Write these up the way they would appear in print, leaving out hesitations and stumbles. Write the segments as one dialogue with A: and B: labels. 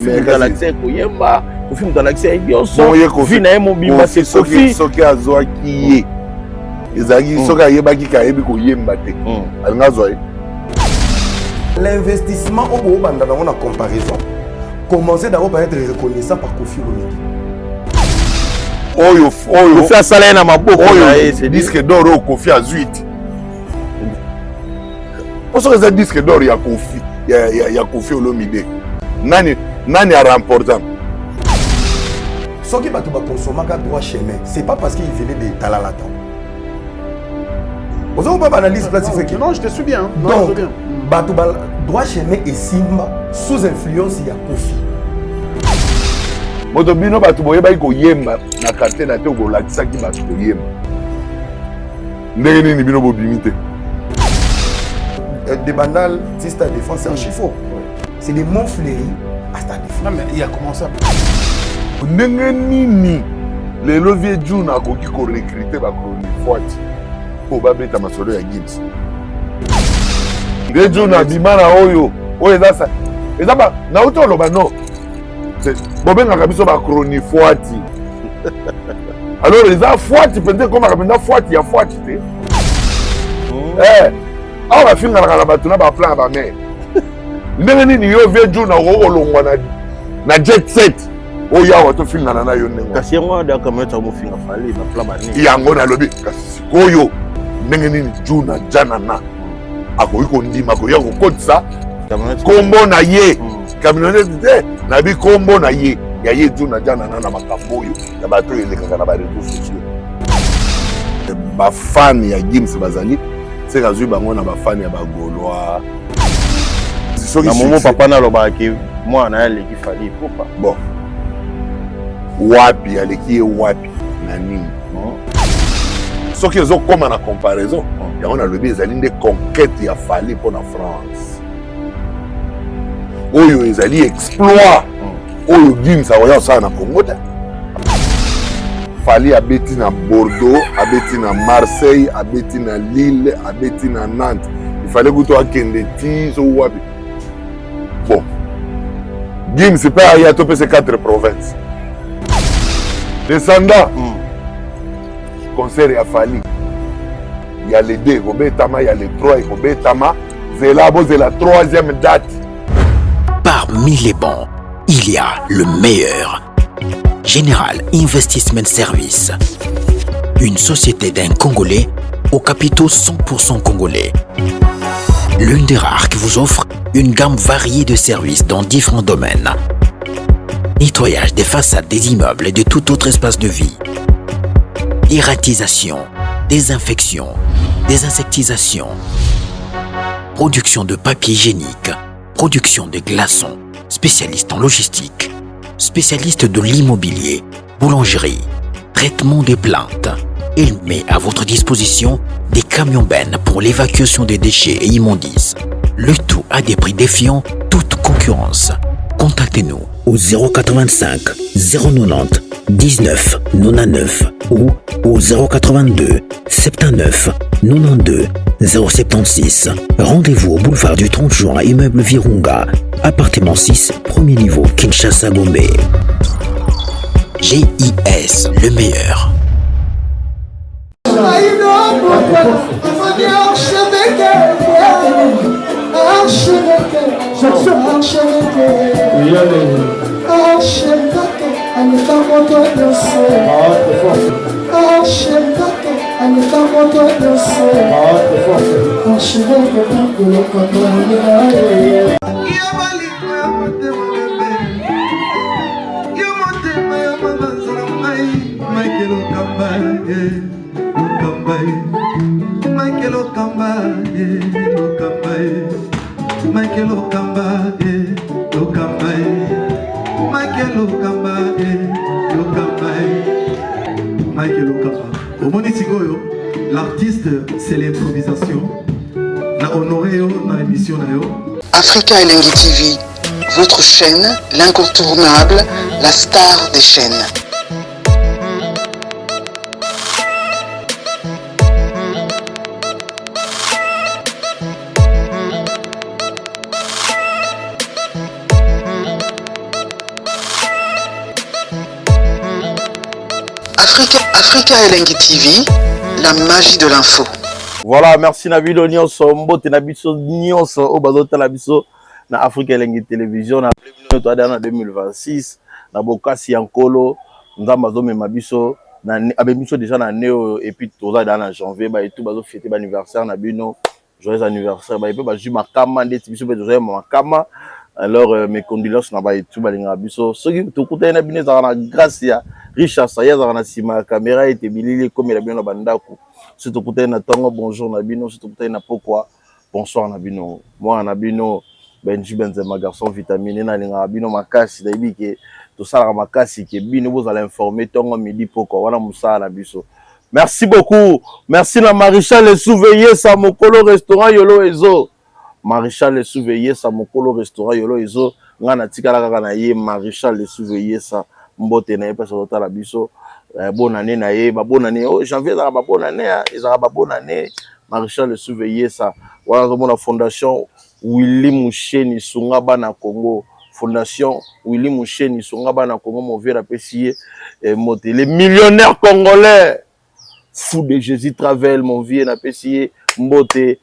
A: film galaxie koyemba film galaxie yoso
B: vie
A: na mobimba c'est
B: soki azwaki ye ezalaki soki ayebaki kayebi koyemba te alingi azwa ye.
C: L'investissement au Banda dans la comparaison commençait d'abord par être reconnaissant par Kofi Olomide.
A: Kofi a salé na maboko
B: c'est disque d'or au Kofi a 8. Pour ça que disque d'or il y a Kofi, il y a Kofi Olomide. Nani a remporté.
C: Ce qui va te consommer à droit chemin, c'est pas parce qu'il venait de Talalata. Vous avez pas analyse classifiée.
D: Non, je te suis bien.
C: Donc, Batouba droit chemin et Simba sous influence il y a Kofi.
B: Motobino Batouboye Baiko Yemba na carte na te ko lakisa ki Batoubo Yemba. Ndenge ni bino bo bimité.
C: Des banales, si c'est ta défense, c'est un chiffon. C'est des mots fleuris à ta défense.
D: Non mais il a commencé à...
B: Ndenge nini le levier June a koki ko recruter ba kroni forte. Ko ba beta masolo ya Gibbs. Ngejo na bimana oyo eza eza ba na uto loba no bobenga kabiso ba chroni foati alors eza foati pende koma kapenda foati ya foati te awa bafinga na bato na ba plan ba mer ndenge nini yo vejo na olongwa na jet set oyo awa to finga na yo ndenge
A: kasi yango da kameta mo finga fali na plan ba ni
B: yango na lobi kasi koyo ndenge nini juna jana na akoki kondima koya kokotisa kombo na ye camionnette te na bi kombo na ye ya ye juna jana na makambo oyo ya bato elekaka na bareseaux sociaux bafani ya Gims bazali se kazwi bango na bafani ya bagoloa
A: na momo papa na lobaki mwana aleki fali popa
B: bon wapi aleki ye wapi na nini soki ezokoma na comparaison yango nalobi ezali nde conquête ya fali mpo na France oyo ezali exploit oyo Gims akoya kosala na Congo te. Fali abeti na Bordeaux, abeti na Marseille, abeti na Lille, abeti na Nantes. Il fallait kuto akende ti so wapi. Bon, Gims peut aller à toper ces 4 provinces. Descendant concert ya Fali. Il y a les 2, il y a les 3, c'est la 3e date.
E: Parmi les bons, il y a le meilleur. Général Investment Service. Une société d'un Congolais aux capitaux 100% congolais. L'une des rares qui vous offre une gamme variée de services dans différents domaines. Nettoyage des façades des immeubles et de tout autre espace de vie. Irratisation, désinfection, désinsectisation. Production de papier hygiénique. Production de glaçons. Spécialiste en logistique. Spécialiste de l'immobilier. Boulangerie. Traitement des plaintes. Il met à votre disposition des camions-bennes pour l'évacuation des déchets et immondices. Le tout à des prix défiant toute concurrence. Contactez-nous au 085 090 19 99 ou au 082 79 92 076. Rendez-vous au boulevard du 30 juin, immeuble Virunga, appartement 6, premier niveau, Kinshasa, Gombe. GIS, le meilleur.
F: L'artiste, c'est l'improvisation. Na honoré dans l'émission.
G: Africa LNG TV, votre chaîne, l'incontournable, la star des chaînes. Africa Elengi TV, la magie de l'info.
A: Voilà, merci na video nyonso mbote na biso nyonso o bazotala biso na Africa Elengi Télévision na to na 2026 na bokasi ya nkolo nzamba azomema biso na abebiso déjà na neo et puis toza dans janvier ba et tout bazo fêter anniversaire na bino joyeux anniversaire ba et puis ba ju makama ndeti biso pe joyeux makama. Alors mes condoléances na ba et tout balinga biso soki tokuta na bino za na grâce ya Richard Saya za na sima caméra et bilili comme la bino bandako si tokuta na tongo bonjour na bino si tokuta na pourquoi bonsoir na bino moi na bino Benji Benzema garçon vitamine na linga bino makasi da ibike to sala makasi ke bino vous allez informer tongo midi pourquoi wana musala biso. Merci beaucoup, merci la Maréchal les Souveillés sa mokolo restaurant yolo ezo Maréchal les Souveillés sa mokolo restaurant yolo ezo ngana tikala kaka na ye Maréchal les Souveillés sa mbote na epesa totala biso bonne année na ye ba bonne année oh janvier za ba bonne année ezara ba bonne année Maréchal les Souveillés sa voilà la fondation Willy Moucheni Sungaba na Congo fondation Willy Moucheni Sungaba na Congo mon vieux apprécié moté les millionnaires congolais fou de Jésus Travel mon vieux apprécié mboté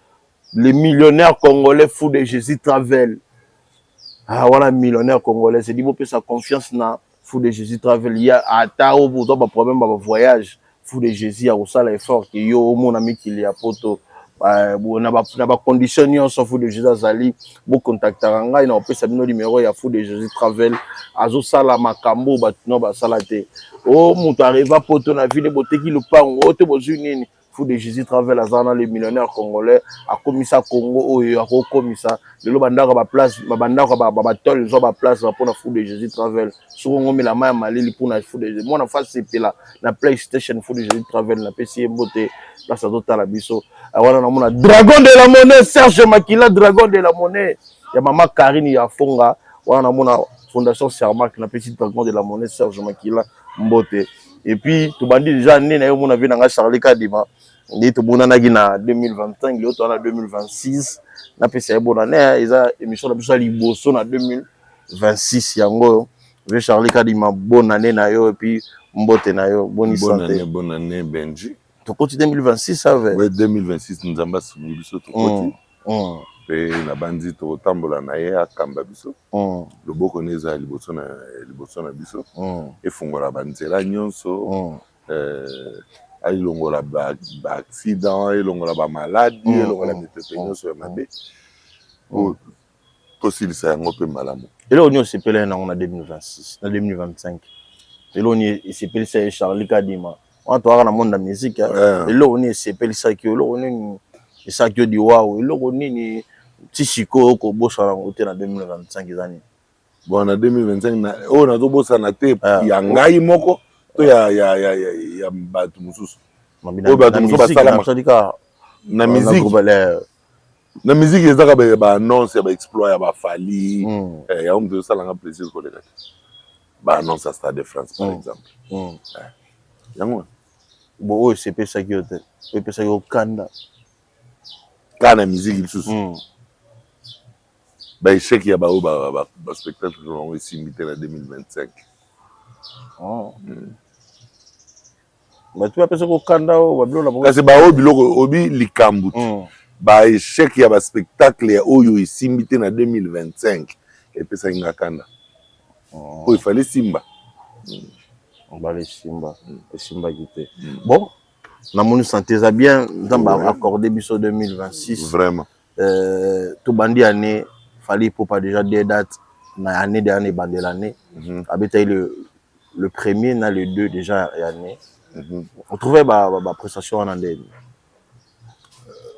A: les millionnaires congolais fou de Jésus Travel ah voilà millionnaire congolais c'est dit vous sa confiance na fou de Jésus Travel il y a à tao pour toi pas problème pas voyage fou de Jésus a osala effort que yo mon ami qui li a poto na ba condition nyonso fou de Jésus azali bo contactera ngai na opesa bino numéro ya fou de Jésus Travel azo sala makambo batino ba sala te o mutu arriva poto na ville boteki lupango ote bozunini fou de Jésus Travel azana les millionnaires congolais a komisa Congo oyo a komisa lelo bandaka ba place bandaka ba tol zo ba place pour na fou de Jésus Travel soko ngomi la maya malili pour na fou de Jésus moi na face pela na PlayStation fou de Jésus Travel na PC mbote la sa la biso wana na mona dragon de la monnaie Serge Makila dragon de la monnaie ya mama Karine ya fonga wana na mona fondation Sermak na petit dragon de la monnaie Serge Makila mbote et puis to bandi déjà né na yo mona vi na Charlie Kadima ndi to bona na gina 2025 le to na 2026 na pesa ya bonne année eza émission na biso liboso na 2026 yango ve Charlie Kadima bonne année na yo et puis mbote na yo bonne santé
B: bonne année Benji.
A: Tokoti 2026 ça va.
B: Oui 2026 nous avons biso tokoti. Pe na bandi to tambola na ye akamba biso. Loboko neza liboso na biso. E fungola banzela nyonso. Ay longola ba accident, ay longola ba maladie, ay longola mitete nyonso ya mabe. To silisa yango pe malamu.
A: Et là on se pele na 2026, na 2025. Et là on se pele ça Charlie Kadima. On doit avoir un monde de musique. Et là, on est CPL Sakyo. Là, on est Sakyo du Waouh. Et là, on est ni Tichiko au boss en 2025 années.
B: Bon, en 2025, on a tout boss en athée. Il y a Ngaï Moko. Il y a Batu Moussous. Na musique. Na musique, il y a des annonces, des exploits, des fali. Il y a un peu de ça, on a plaisir. Il y a annonce à Stade de France, par exemple.
A: Bon, oui, c'est pas ça qui est. C'est pas ça qui est Kanda.
B: Kanda musique, il sous. Ben, je sais qu'il y a un spectacle qui va être imité en 2025.
A: Mais tu vas penser qu'au Kanda,
B: c'est Obi Likambut. Ben, je sais qu'il y a un spectacle qui est imité en 2025. Et puis ça, il y a un Kanda. Il fallait Simba.
A: On va les Simba, les Simba qui étaient. Bon, la monnaie santé ça bien, dans accordé biso 2026.
B: Vraiment.
A: Tout bandi année, fallait pour pas déjà des dates, na année dernière bandi l'année. Habité le premier, na le 2 déjà année. On trouvait ma prestation en année.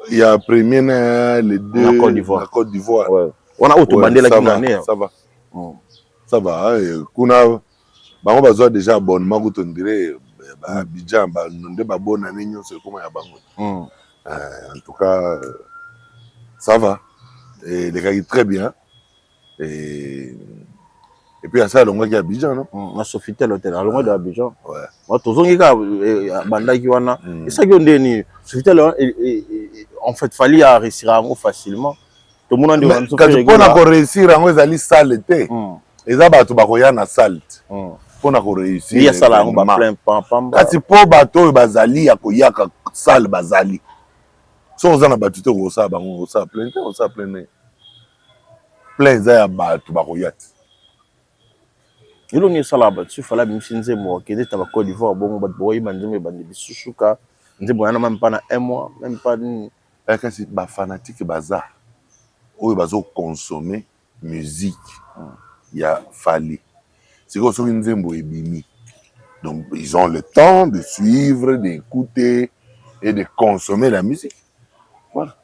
B: Il y a premier, le 2
A: en Côte d'Ivoire.
B: La Côte d'Ivoire.
A: Ouais. On a autre bandi là qui année.
B: Ça va. Ça va. Kuna bango bazwa déjà abonnement ko tondire ba Abidjan ba ndé ba bonne année nyonso comment ya bango. En tout cas ça va et les gars très bien et puis à ça longo ki Abidjan non
A: na Sofitel hôtel à longo de Abidjan.
B: Ouais.
A: Moi tozongi ka banda ki wana et ça qui ndeni Sofitel en fait fallait réussir à facilement. Tout le monde dit
B: quand on a réussir à ezali salle té. Eza bato bakoya na salle. mpona koréussir
A: il y a ça là on va plein pamba
B: kasi mpo bato oyo bazali ya koyaka sale bazali so oza na bato te okosala bango osala plein te osala plein plein eza ya bato bakoya te
A: elongi esala bato so fala bimisi nzembo akende ta Côte d'Ivoire bongo bato boyeba nzembo ebandi bisusuka nzembo yana même pas na 1 mois même pas
B: kasi bafanatique baza oyo bazokonsome musique ya Fally sikoyo soki nzembo ebimi donc ils ont le temps de suivre d'écouter et de consommer la musique voilà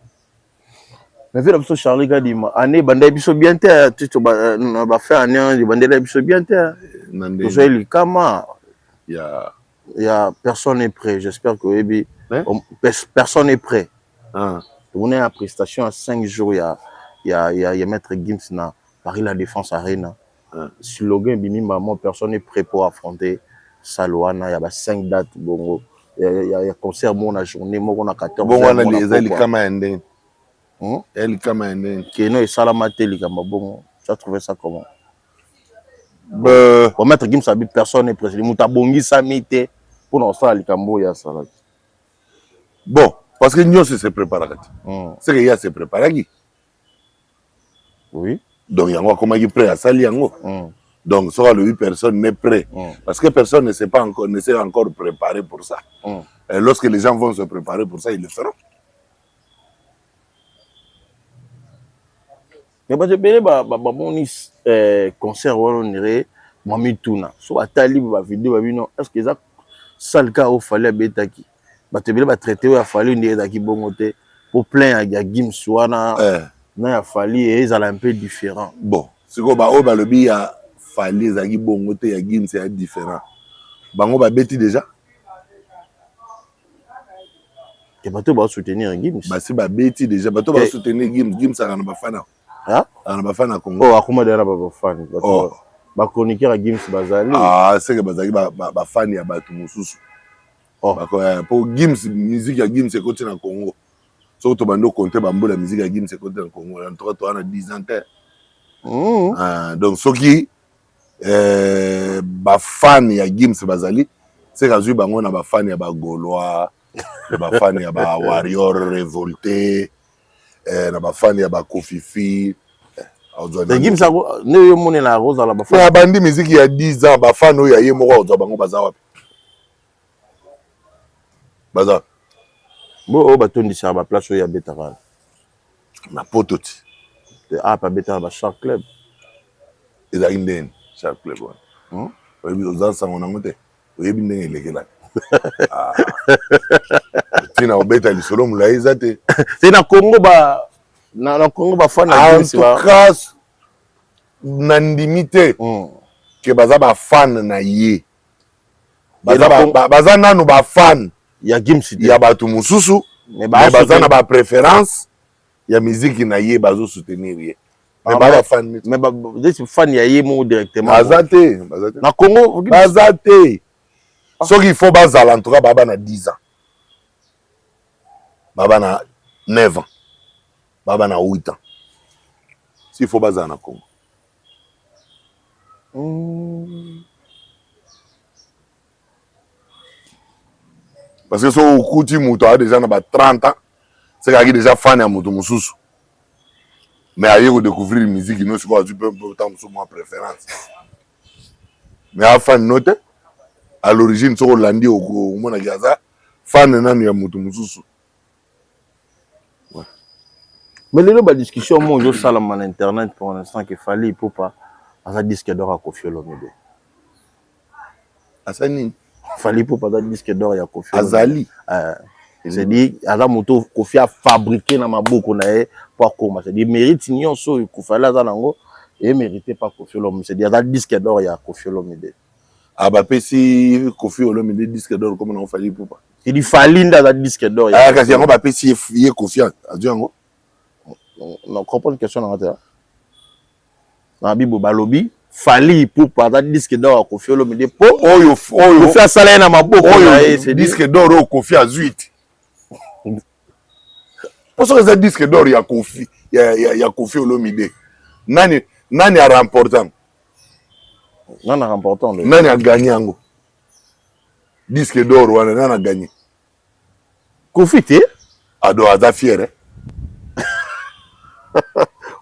A: mais vu la biso Charlie Gadima année banda biso bien te tu ba faire année banda biso bien te nande li kama
B: il
A: y a personne est prêt j'espère que ebi personne est prêt on est à prestation à 5 jours il y a maître Gims na Paris la Défense Arena slogan bimi maman personne est prêt pour affronter Salwana il y a 5 dates bongo il y a concert mon la journée mon na 14
B: bon wana les ali kama ende elle kama ende
A: keno et salamate li kama bongo tu as trouvé ça comment pour maître Gims habite personne est prêt muta bongi samite pour non ça li kambo ya salade
B: bon parce que nous se préparer c'est que il y a se préparer
A: oui
B: donc il y a comment il prêt à sali yango donc soit le 8 personnes n'est prêt parce que personne ne s'est encore préparé pour ça et lorsque les gens vont se préparer pour ça ils le feront
A: mais ba bele ba boni concert on dirait Mami Tuna so atali ba vidéo ba bino est-ce que ça salka au fallait betaki ba te bele ba traiter ya fallait ndi ezaki bongo te pour plein ya Gims wana na ya Fally et ils allaient un peu différent
B: bon siko ba o ba lobi ya Fally ezaki bongo te ya Gims c'est différent bango ba beti déjà
A: et bato ba soutenir Gims
B: ba si ba beti déjà bato ba soutenir Gims ça na ba fana na ba fana Congo
A: oh akuma dera ba fan bato ba chroniqueur ya Gims bazali
B: c'est que bazali ba fan ya bato mususu pour Gims musique ya Gims ekoti na Congo so to bando compter bambo la musique ya Gims ekoti na Congo en tout cas to ana 10 ans donc soki ba fan ya Gims bazali c'est que bango na ba fan ya ba Gaulois ba fan ya ba Warrior révolté na ba fan ya ba Kofifi
A: Gims ne yo moni la rose la ba fan
B: na bandi musique ya 10 ans ba fan oyo ya ye moko ozo bango baza wapi baza
A: bo batondisa ba place oyo ya betara
B: na pototi
A: pa betara ba Shark Club
B: ezali ndeni Shark Club wana oyebi oza sango nango te oyebi ndenge elekela tina obeta lisolo molai eza te
A: te na Congo na Congo ba fan na
B: Gims en tout cas na ndimi te ke baza ba fan na ye baza nanu ba fan
A: ya Gims
B: ya bato mususu mais baza na ba préférence ya musique na ye bazo soutenir ye mais ba fan
A: mais des fan ya ye mo directement
B: baza te
A: na Congo
B: baza te soki il faut bazala en tout cas baba na 10 ans baba na 9 ans baba na 8 ans s'il faut bazala na Congo parce que so okuti muto a déjà na ba 30 ans c'est qu'il déjà fan ya muto mususu mais aye ko découvrir musique non c'est quoi tu peux autant sur moi préférence mais a fan note à l'origine so landi au mona gaza fan nanu ya muto mususu
A: mais les ba discussion mon yo sala man internet pour l'instant que Fally pour pas asa disque d'or à Koffi Olomide
B: asani
A: Fally pour pas da disque d'or ya Koffi
B: azali
A: c'est dit ala moto Koffi a fabriqué na maboko na e pour comment c'est dit mérite nyonso ko Fally aza nango et mérité pas Koffi Olomide c'est dit ada disque d'or ya Koffi Olomide
B: ba pesi Koffi Olomide disque d'or comme on Fally pour pas
A: c'est dit Fally nda da disque d'or
B: ya kasi yango ba pesi ye Koffi azu yango
A: non comprendre question na ngata na bibo balobi Fally pour pas da disque d'or ya Koffi Olomide po
B: oyo
A: Koffi asala na maboko na e
B: c'est disque d'or au Koffi azuit pour ça que disque d'or ya Koffi Olomide nani a remporté
A: Non, non, important.
B: Nani a gagné yango. Disque d'or wana nani a gagné.
A: Kofi te?
B: Ado aza fier hein.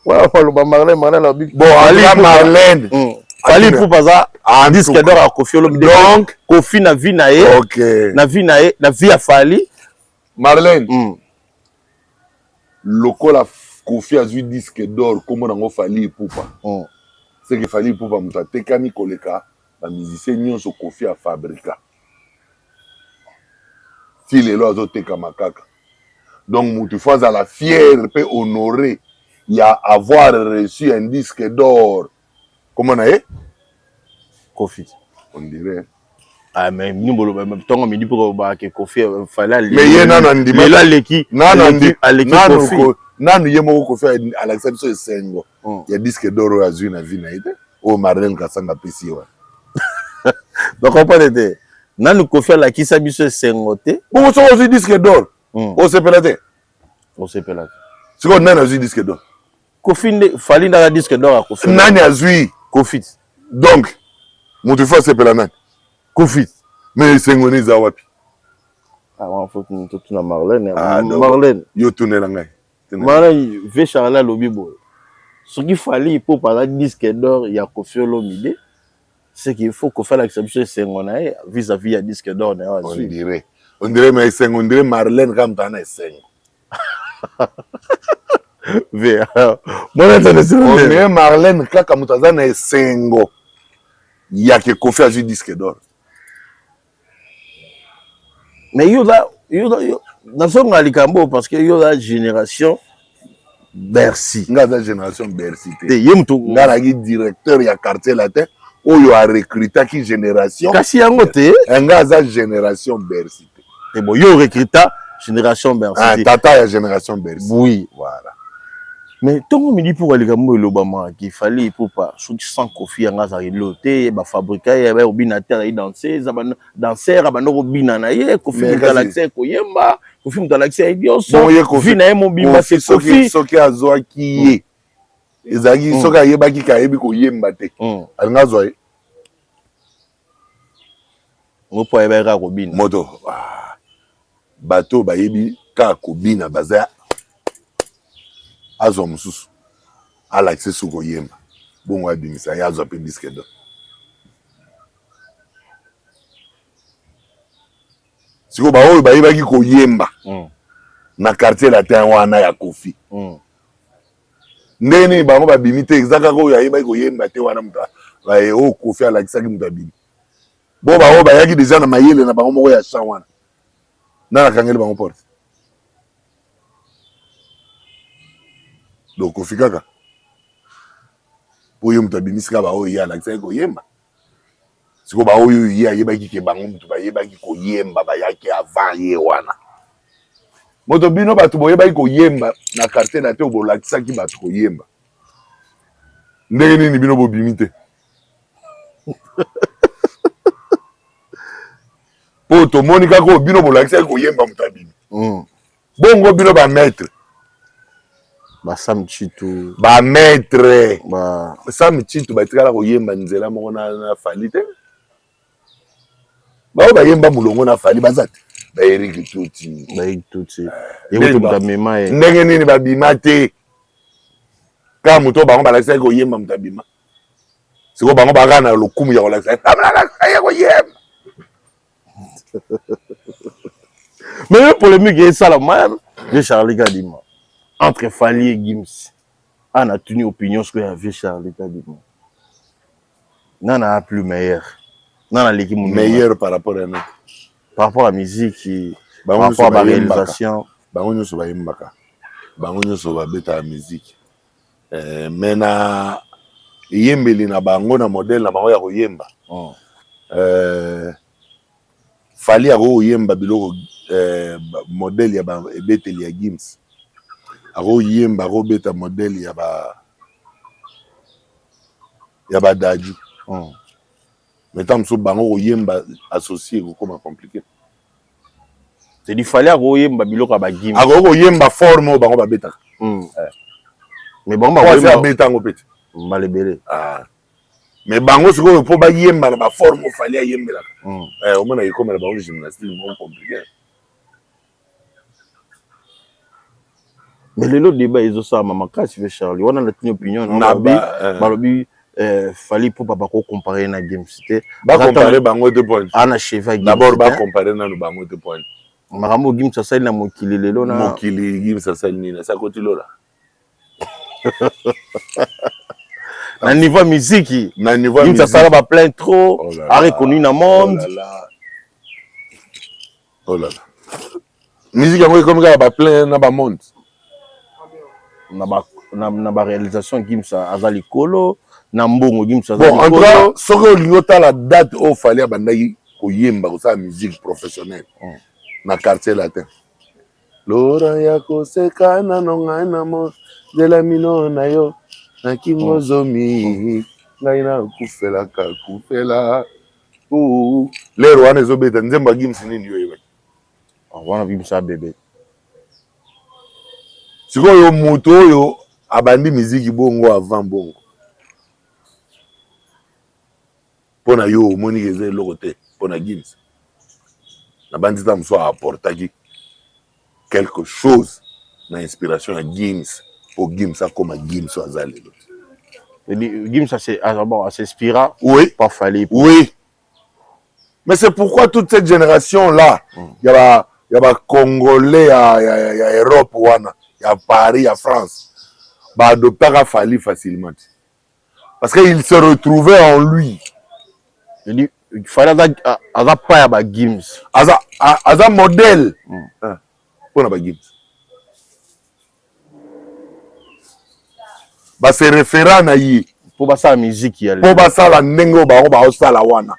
A: Ouais, le Marlène la big.
B: Bon, Marlène.
A: Fali pour baza disque d'or à Kofi Olomide.
B: Donc
A: Kofi na vie na ye.
B: OK.
A: Na vie à Fali.
B: Marlène. Lokola Kofi a vu disque d'or comme on a Fali Poupa. C'est que Fali Poupa muta tekami koleka ba musicien nyonso Kofi a fabrica. Si les lois ont teka makaka. Donc mutu fois à la fière peut honorer il y a avoir reçu un disque d'or. Comment on a eu?
A: Kofi.
B: On dirait.
A: Ah mais nous même temps on me dit pour que Kofi fallait
B: mais il y en a un dimanche.
A: Mais là l'équipe.
B: Kofi. Nanu yemo Kofi à l'exception de Sengo. Il y a disque d'or à Zuna Vinaide. Au Marlène Kassanga PC.
A: Donc on peut dire Nanu Kofi la qui s'habille Sengo te.
B: Bon on se disque d'or. On se pelate.
A: On se pelate.
B: C'est quoi Nanu a disque d'or?
A: Kofi fallait dans la disque d'or à Kofi.
B: Nani a zui.
A: Kofi.
B: Donc mon tu fais se pelate.
A: Kofi.
B: Mais Sengo ni za wapi?
A: Ah on faut que tout na Marlène.
B: Marlène. Yo tourner la ngai.
A: Marlène veut Charles Lobibo. Ce qu'il fallait pour parler disque d'or il y a Kofi Olomide. C'est qu'il faut qu'on fasse l'exception Sengo na vis-à-vis à disque d'or na.
B: On dirait mais Sengo on dirait Marlène comme tana Sengo. On dirait Marlène kaka mutazana Sengo. Il y a que Kofi a vu disque d'or.
A: Mais il y a dans son alikambo parce que il y a la génération Bercy.
B: Il y a la génération Bercy.
A: Il y a
B: un directeur il y a quartier latin où il a recruté qui génération.
A: Kasi yango te.
B: Il y a la génération Bercy.
A: Et bon, il y a recruté génération Bercy.
B: Ah, tata la génération Bercy.
A: Oui,
B: voilà.
A: Mais tant qu'on me dit pour alikambo l'Obama qu'il fallait pour pas sans Kofi yanga za loté ba fabriquer ba ordinateur et danser danser abano robina na ye Kofi mutalaxé koyemba Kofi mutalaxé idioso Kofi na mo bimba c'est Kofi
B: soki azoa ki ye ezaki soki ayeba ki kayebi koyemba te alinga zoa ye
A: mopo yeba robina
B: moto bato bayebi ka kobina baza azwa mususu alaxé soko yemba bongo abimisa ya azwa pe disque d'or siko baoyo bayebaki koyemba na quartier latin wana ya Kofi ndeni bango babimi te ezaka ko yayebaki koyemba te wana muta baye o Kofi alaxaki muta bimi bo baoyo bayaki déjà na mayele na bango moko ya champ wana na kangeli bango porte. Donc Kofi kaka po yo mutu abimisika ba oyo ya lakisa koyemba siko ba oyo ya yebaki ke bango mutu ba yebaki koyemba ba yaki avant ye wana moto bino batu boyebaki koyemba na quartier na te bo lakisa ki batu koyemba ndenge nini bino bo bimite po to monika ko bino bo lakisa koyemba mutu abimi bongo bino ba maître
A: ba Sam Chitu
B: ba maître
A: ba
B: Sam Chitu ba tikala koyemba nzela moko na Fali te ba yemba mulongo na Fali bazate ba Eric Tuti yego to mema e ndenge nini ba bima te ka muto bango balakisa koyemba mutabima siko bango bakana lokumu ya kolakisa ya koyemba
A: mais pour le mieux que ça la man de Charlie Kadima entre Fali et Gims on a tenu opinion sur la vie Charlie Kadima nana plus meilleur nana l'équipe
B: meilleur par rapport à nous
A: par rapport à la musique par rapport à la réalisation
B: bango nyoso ba yembaka bango nyoso ba beta la musique mais na yembeli na bango na modèle na bango ya koyemba Fali ya koyemba biloko modèle ya ba ebeteli ya Gims ako yemba ko beta modèle ya ba Daju mais tant so bango koyemba associé ko comme compliqué
A: c'est dit Fali ako yemba biloko ba Gims
B: ako koyemba forme bango ba beta
A: mais bango ba
B: koyemba beta ngo pete
A: malebele
B: mais bango sikoyo po bayemba na baforme ofali ayembelaka omona ekomela bango gymnastique mo compliqué.
A: Mais le débat ils ont ça maman kasi Charlie on a notre opinion balobi fallait pour papa comparer na game c'était
B: ba comparer bango 2 points
A: ana cheva
B: d'abord ba comparer na bango 2 points
A: makambo game ça na mokili lelo na
B: mokili game ça ni na ça kotilo là
A: na niveau musique
B: na niveau
A: musique ça va plein trop a reconnu na monde
B: oh là là musique yango comme ça ba plein na ba monde
A: na ba réalisation Gimsa azali kolo na mbongo Gimsa
B: bon en tout cas soki olingo tala date o fali abandaki koyemba kosala musique professionnelle na quartier latin lora ya koseka nano ngai na mo zela mino na yo na kingo zomi ngai na kufelaka kufela lero wana ezobeta nzembo Gimsa nini yo yebaki
A: wana Gimsa bebe
B: sikoyo moto oyo abandi miziki bongo avant bongo pona yo omoni eza eloko te pona Gimsa na bandi ta mosu apportaki quelque chose na inspiration ya Gimsa po Gimsa akoma Gimsa aza lelo
A: Gimsa s'inspira
B: oui
A: par Fally
B: oui mais c'est pourquoi toute cette génération là y a Congolais ya Europe wana ya Paris, à France, bah adopter Fally facilement. Parce qu'il se retrouvait en lui.
A: Il dit, il fallait avoir pas à Gims.
B: Aza modèle. Pour na Gims. Bah c'est référent na yi.
A: Pour basa la musique y aller.
B: Pour basa la nengo ba la wana.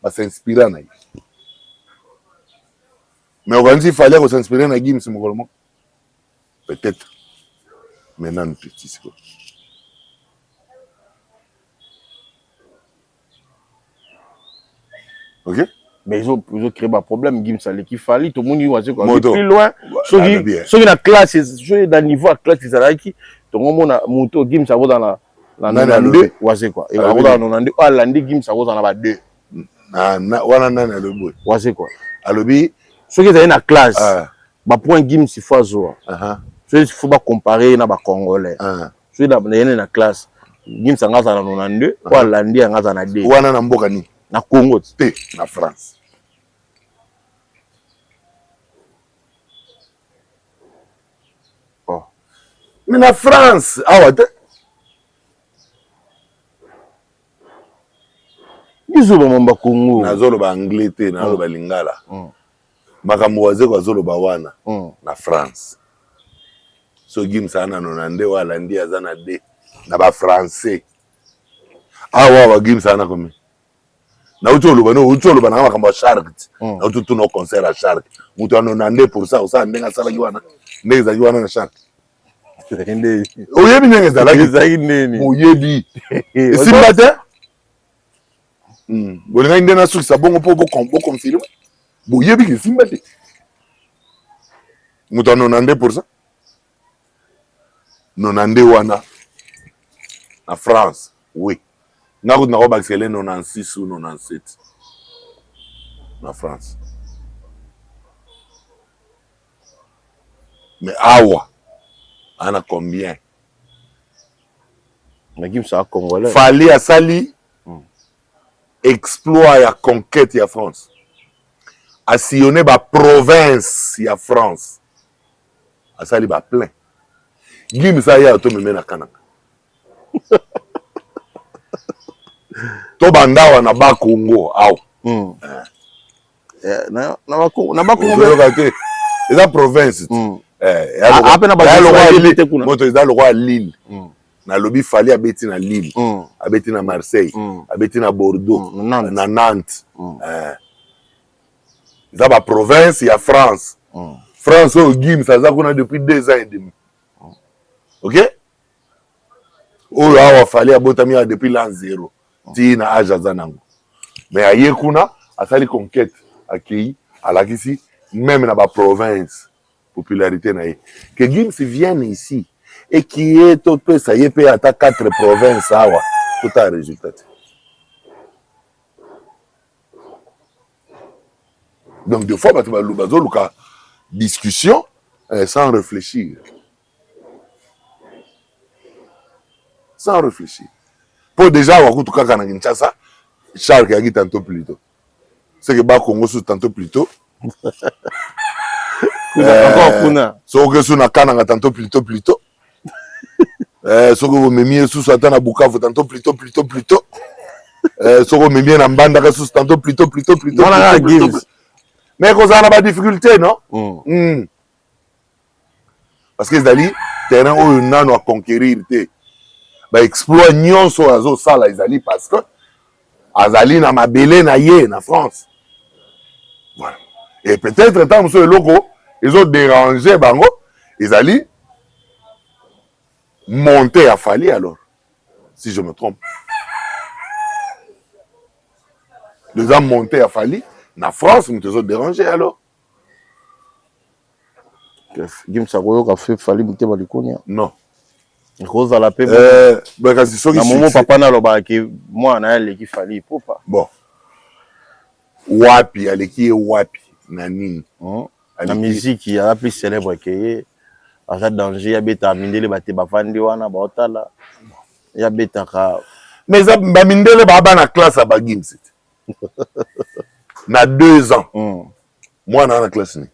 B: Bah s'inspirer na yi. Mais on va dire fallait qu'on s'inspirer na Gims mon peut-être maintenant nous petit quoi. OK
A: mais ils ont créé un problème Gimsa qui fallait tout le monde y quoi
B: plus
A: loin ceux qui na classe ceux dans niveau classe ils allaient qui tout le monde a moto Gimsa va dans la 92 ouais quoi et va dans la 92 ah l'année Gimsa va dans la 2
B: na wana nana le boy
A: ouais quoi
B: alobi
A: ceux qui étaient dans la classe ba point Gimsa faut zo il faut pas comparer na ba congolais ceux dans la classe Gimsa ngaza na 92 kwa landi ngaza na 2
B: wana na mboka ni
A: na Congo
B: te na France
A: oh
B: mais na France awa te
A: biso ba mamba Congo
B: na zolo ba anglais te na zolo ba lingala makambo wazeko azolo ba wana na France so Gimsa na 92 wala ndi azana de na ba français awa wa Gimsa na komi na utoloba no utoloba na makambo shark na ututu no concert à shark mutu ano na 2% usa ndenga sala kiwana ndeza kiwana na shark
A: ndende
B: oyebi ndenge zala
A: nini
B: oyebi simbate bolinga ndena suki sabongo po bo confirme boyebi ke simbate mutu ano na 2% no na nde wana na France oui na route na roba accéléré 96 ou 97 na France mais awa ana combien
A: mais Gimsa congolais
B: Fally asali exploit ya conquête ya France a sillonné ba province ya France asali ba plein Gimsa ya to meme na kanaka to bandawa na ba Congo aw
A: na ba Congo
B: te eza province
A: apena ba
B: moto eza lokwa Lille na lobi Fally abeti na Lille abeti na Marseille abeti na Bordeaux na Nantes eza ba province ya France France oyo Gimsa aza kuna depuis 2 ans et demi OK oyo awa Fally abotami ya depuis l'an 0 ti na âge aza nango mais aye kuna asali conquête akei alakisi même na ba province popularité na ye que Gimsa vienne ici et qui est tout peu ça y peut ata 4 provinces awa tout un résultat Donc, des fois, tu as discussion sans réfléchir. Sans réfléchir. Pour déjà, on va quand on ça, Charles qui a dit tantôt plus tôt. C'est que Bas Congo sous tantôt plus tôt.
A: Encore Kuna.
B: So que sous na Kananga tantôt plus tôt. So que vous m'aimiez sous Satana Bukavu tantôt plus tôt. So que m'aimiez na Mbanda sous tantôt plus tôt. Mais qu'on a pas de difficulté, non? Parce que les terrain où on a conquérir, bah exploit nyonso azo sala izali parce que azali na mabele na ye na France. Voilà. Et peut-être tant monsieur loko ils ont dérangé bango izali monter à Fali alors si je me trompe. Les hommes montés à Fali na France ils ont dérangé alors.
A: Gims a fait Fali monter balikonia.
B: Non.
A: Rose à la paix.
B: Na
A: momo papa na loba ke moi na ele ki Fali popa.
B: Bon. Wapi aleki wapi na nini?
A: La musique il y a plus célèbre que à ça danger ya beta mindele bate bafandi wana ba otala. Ya beta ka
B: mais ça ba mindele ba na classe ba Gims. Na 2 ans. Moi na la classe ni.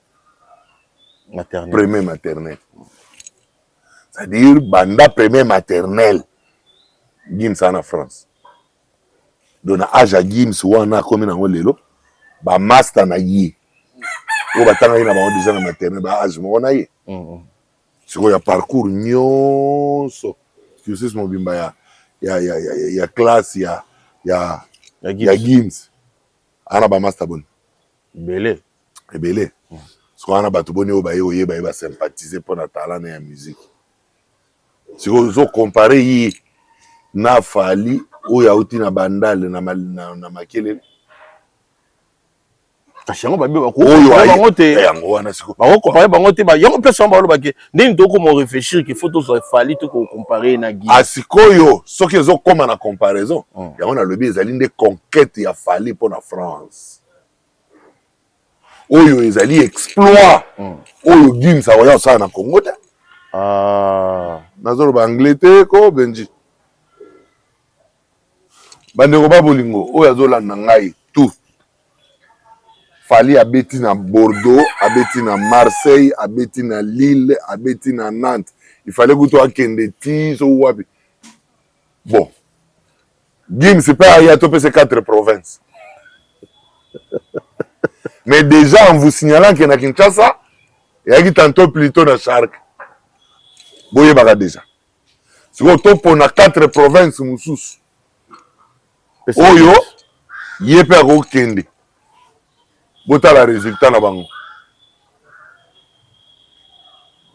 A: Maternelle.
B: Premier maternelle. C'est-à-dire, banda premier maternelle, Gims en France. Donc, âge à Gims, ou on a comme dans le ba master na yi. Ou ba tanga na ba déjà na maternelle, ba âge mo na yi. C'est quoi ya parcours nyonso. Tu sais mon bimba ya classe ya Gims. Ana ba master bon.
A: Belé.
B: Et belé. Ce qu'on a ba tuboni o ba ye ba sympathiser pour na talent na musique. Si vous comparez na Fali ou yauti na bandale na makele
A: kashango babi ba ko
B: bango te yango wana siko
A: ba ko comparer bango te ba yango personne ba lo ba ke ndeni to ko mo réfléchir que photo so Fali to ko comparer na Gims
B: asikoyo soki ezo koma na comparaison yango na lobi ezali nde conquête ya Fali pour na France oyo ezali exploit oyo Gims akoya osala na Congo te nazoloba anglais te ko benji bandeko ba bolingo oyo azolanda ngai tout Fali abeti na Bordeaux, abeti na Marseille, abeti na Lille, abeti na Nantes. Il fallait que tu aies des so wapi. Bon. Gims c'est pas y a topé ces 4 provinces. Mais déjà en vous signalant qu'il y a Kinshasa, il y a qui tantôt plutôt dans Shark. Boye baga déjà. Si vous top on a 4 provinces mususu. Oyo yepe ko kende. Bota la résultat na bango.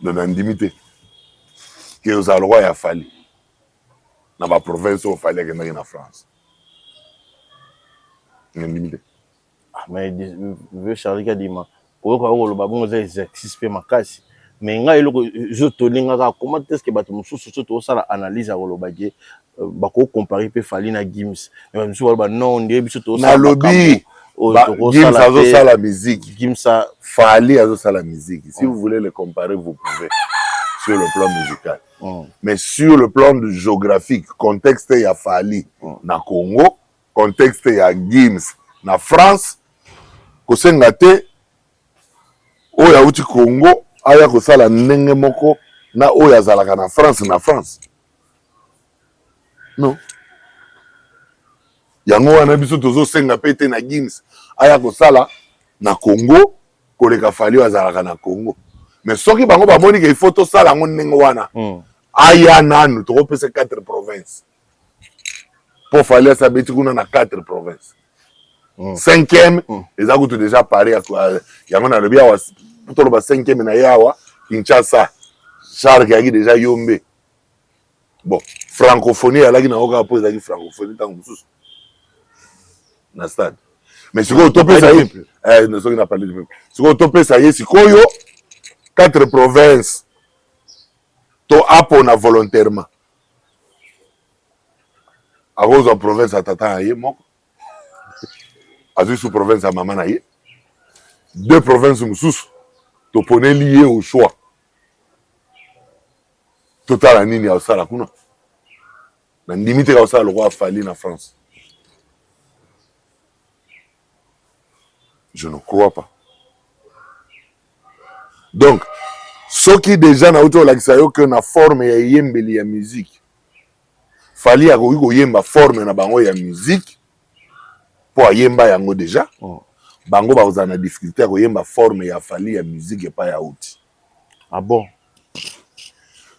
B: De l'indimité. Que aux alrois ya Fali. Na ba province où Fali que na France. L'indimité.
A: Mais veut Charlie ka dima. Ko ko lo ba bongo za exercice pe makasi. Mais nga eloko je tolinga ka comment est-ce que bato mususu to sala analyse ko lo ba ke ba ko comparer pe Fali na Gims. Mais mususu ba non ndie biso to sala
B: lobby. Gims a la musique. Gims a Fali a la musique. Si vous voulez les comparer, vous pouvez sur le plan musical. Mais sur le plan géographique, contexte il y a Fali na Congo, contexte il y a Gims na France, kosengate oya uti Congo aya kosala ndenge moko na oya zalaka na France. Non. Yango wana biso tozo senga pete na Gims aya kosala na Congo koleka Fali azalaka na Congo mais soki bango bamoni ke faut to sala ngo ndenge wana aya nanu to pese 4 provinces pour Fali sa beti kuna na 4 provinces 5e les akutu déjà paré yango na lebia wa to lo ba 5e na yawa Kinshasa Charles qui déjà yombe bon francophonie alaki na oka poser la francophonie tant mususu na stade mais si vous topez ça ne sont pas parlé de peuple si vous topez ça si koyo 4 provinces to apona volontairement à cause de province à tata aye moko azu sous province à maman aye deux provinces mosusu topone lié au choix totala nini ya osala kuna na ndimi te ka osala lokwa afali na France. Je ne crois pas. Donc soki déjà na uti olakisa yo ke na forme ya yembeli ya musique fali akoki koyemba forme na bango ya musique po ayemba yango déjà bango bakozala na difficulté ya koyemba forme ya fali ya musique epa ya uti.
A: Ah bon?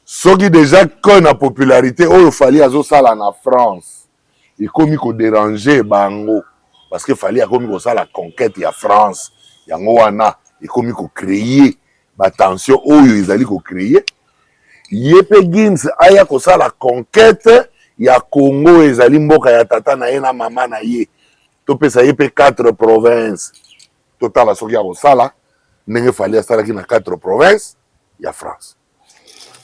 B: Soki déjà que na popularité oyo fali azosala na France ekomi kodéranger bango parce que fali akomi kosala conquête ya France yango wana ekomi kocréer batension oyo ezali kocréer ye mpe Gims aya kosala conquête ya Congo ezali mboka ya tata na ye na mama na ye topesa ye mpe 4 provinces totala soki ya kosala ndenge fali asalaki na 4 provinces ya France.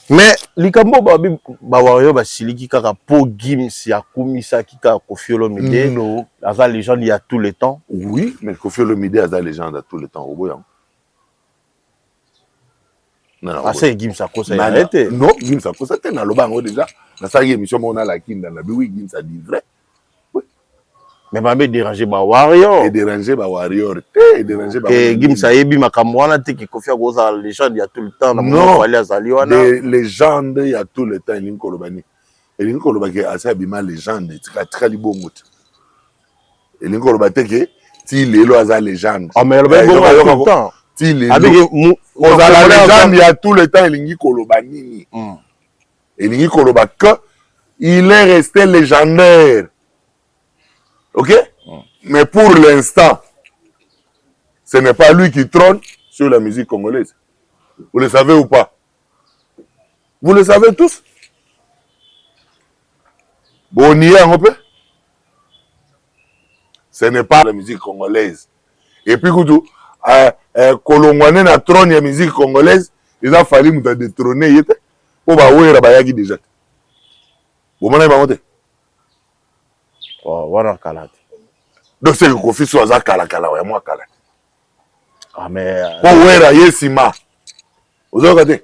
A: Mais likambo babi bawayo basiliki kaka po Gims ya kumisaki kaka Koffi Olomide
B: non
A: aza légende ya tous les temps.
B: Oui, mais Koffi Olomide aza légende à tous les temps oboyango.
A: Ah c'est Gims a kosa ya été.
B: Non, Gims a kosa te na lobango déjà. Na sa émission mona la kinda na bi oui Gims a dit vrai. Oui.
A: Mais ba me déranger ba warrior.
B: Et déranger ba warrior te, déranger ba.
A: Que Gims a yebi makambo wana te ki Koffi akoza légende ya tout le temps na
B: non
A: fali azali wana.
B: Des légendes ya tout le temps elingi kolobani. Elingi koloba ke asa bima légende tika libongo te. Elingi koloba te ke ti lelo aza légende.
A: Ah mais loba bongo tout le temps.
B: Ti lelo.
A: Avec
B: ozala légende ya tout le temps elingi koloba nini. Elingi koloba que il est resté légendaire. OK? Mais pour l'instant, ce n'est pas lui qui trône sur la musique congolaise. Vous le savez ou pas? Vous le savez tous? Bon, y a un peu. Ce n'est pas la musique congolaise. Et puis, Kolongwane na trône la musique congolaise, il a fallu me détrôner. Pour bah bayaki déjà. Vous m'en avez pas monté.
A: Oh, wana kalate.
B: Donc c'est que Koffi soit à kala ouais moi kala.
A: Ah mais
B: Pour wera yesima. Vous avez regardé?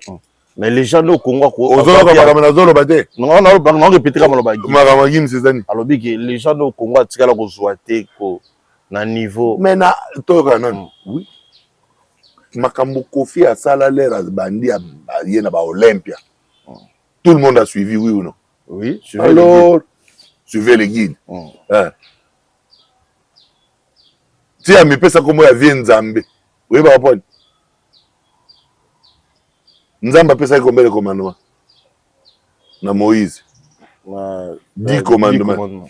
A: mais les gens au Congo ko
B: ozoka bakamana zolo bate.
A: Non non répéter comme le bagi.
B: Makama Gims ezani.
A: Alobi que les gens au Congo atikala ko zoate ko na niveau.
B: Mais na toka non. Oui. Makambo Koffi a sala l'air bandi a yena ba Olympia. Tout le monde a suivi, oui ou non?
A: Oui,
B: alors suivez les guides. Si a mepesa komo ya vie Nzambe. Oui ba poni. Nzamba pesa combien de commandements? Na Moïse. 10 commandements.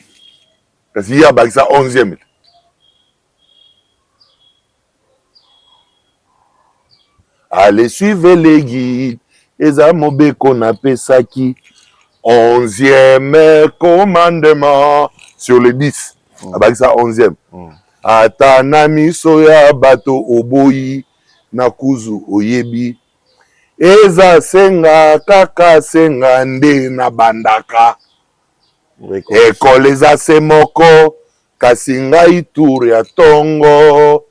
B: Parce qu'il y a ça 11e. Allez suivre les guides. Eza mobeko na pesaki 11e commandement sur les 10. Avec ça 11e. Ata na miso ya bato oboyi na kuzu oyebi. Eza senga kaka senga nde na bandaka. Ekole eza se moko kasi ngai tour ya tongo.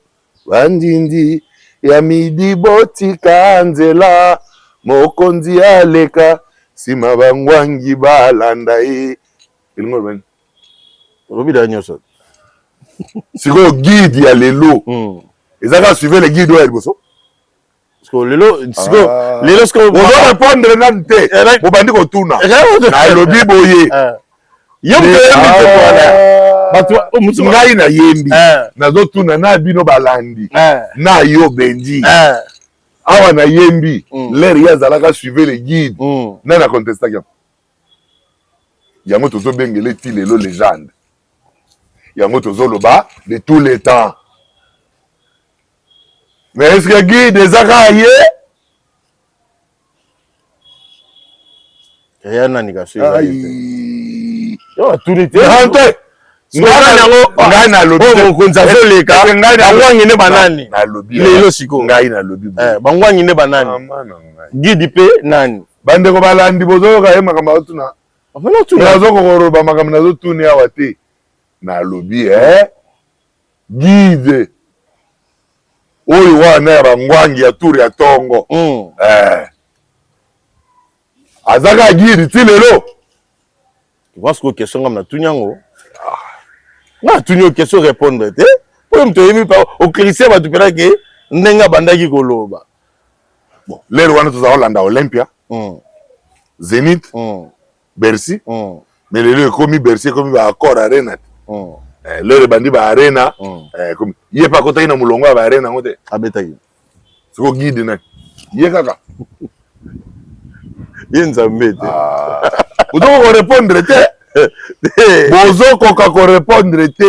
B: Bandindi ya midi botika nzela mokonzi aleka sima bangwangi balanda ye. Elingo ben.
A: Robida nyoso.
B: Siko guide ya lelo. Ezaka suivre les guides wa liboso.
A: Lelo siko
B: on doit répondre nante. Bo bandi ko tuna. Na lobi boye.
A: Yombe
B: Batu ngai na yembi. Nazo tuna na bino balandi. Na yo benji. Awa na yembi. L'air ya zalaka suivre les guides. Na na contestation. Yango tozo bengele ti lelo légende. Yango tozo loba de tous les temps. Mais est-ce que guide ezaka ye?
A: Ya nani ka suivre.
B: Yo tunité. Rentre. Ngai na lobi.
A: Konza zoleka.
B: Ngai na
A: bangwangi ne banani.
B: Na lobi.
A: Lelo siko.
B: Ngai na lobi.
A: Bangwangi ne banani. Guide pe nani.
B: Bande ko balandi bozo ka yema kama tuna.
A: Afana tuna.
B: Nazo ko roba makama nazo tuni awa te. Na lobi guide. oyo wana ya bangwangi ya tour ya tongo azaka guide ti lelo
A: pense que question ngam na tunyango na tunyo question répondre te pour me toyemi pa au crisé ba tupela ke ndenga bandaki koloba
B: bon lelo wana tozala kolanda Olympia Zénith Bercy mais lelo ekomi Bercy ekomi ba accord arena lelo bandi ba arena comme ye pa kotaki na mulongo ya ba arena ngo te
A: abetaki
B: siko guide na ye kaka
A: ye nzambe te
B: ozoko ko répondre te bozoko ko répondre te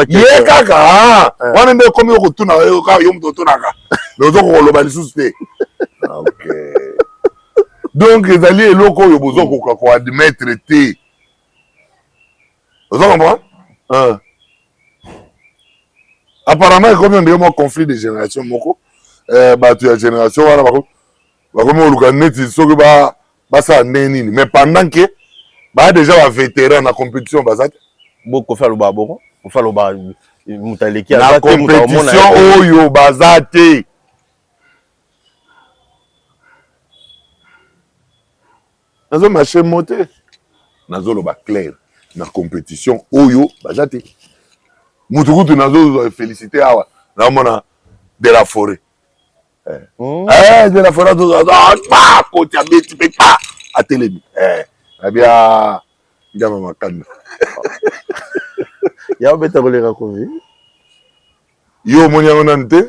B: ye kaka wana nde komi okotuna yo mutu otunaka mais ozoko koloba lisusu te donc ezali eloko oyo bozokoka ko admettre te ozo comprendre apparemment ekomi ndenge mwa conflit de génération moko bato ya génération wana bakomi oluka neti soki basala ndenge nini mais pendant que baa déjà bavétéran na compétition baza te
A: bokofa loba boko kofa loba mutu aleki
B: na compétition oyo baza te nazo marché mo te nazoloba clair na compétition oyo baza te mutu kutu nazo félicité awa naomona de la forêt de la forêt koti abeti mpe pa atelemi abia ndama makanda
A: ya beta koleka kovi
B: yo omoni yango nani te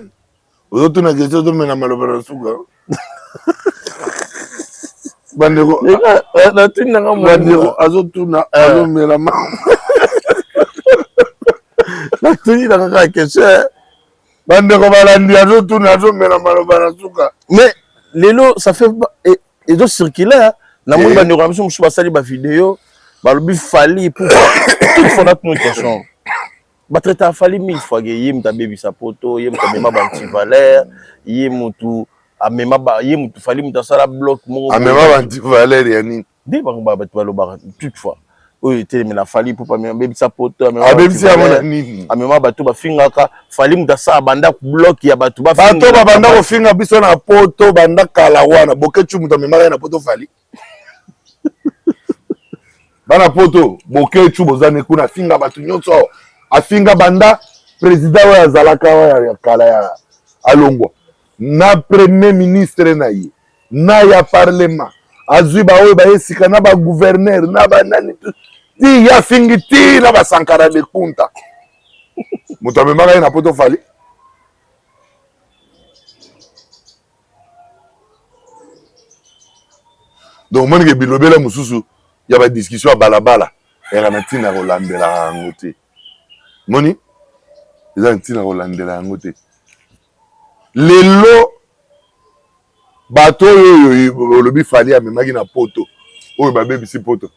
B: ozotuna question ozomena maloba na suka bandeko azotuna azomela
A: natuni na kaka question
B: bandeko balandi azotuna azomela maloba na suka
A: mais lelo ça fait ezo circulaire na moni bandeko na biso mosusu basali bavideo balobi fali pour toutefois na tuna question batraite afali 1000 fois ke ye mutu abebisa poto ye mutu amema bantivalere ye mutu amema ye mutu fali mutu asala bloc moko
B: amema bantivalere ya nini
A: nde bango bato balobaka toutefois oyo etelemela fali mpo abebisa poto
B: abebisi yango na nini
A: amema bato bafingaka fali mutu asala banda bloc ya bato
B: bato babanda kofinga biso na poto banda kala wana boketu mutu amemaka ye na poto fali bana poto boketu bozani kuna afinga bato nyonso afinga banda président oyo azalaka ya kala ya alongwa na premier ministre na ye na ya parlement azwi baoyo bayesika na bagouverneur na banani ti ya fingi ti na basankara de kunta moto amemaka ye na poto fali donc omonike bilobela mosusu ya badiscussion ya balabala yaka na ntina kolandela yango te moni eza ntina kolandela yango te lelo bato oyo olobi fali amemaki na poto oyo babebisi poto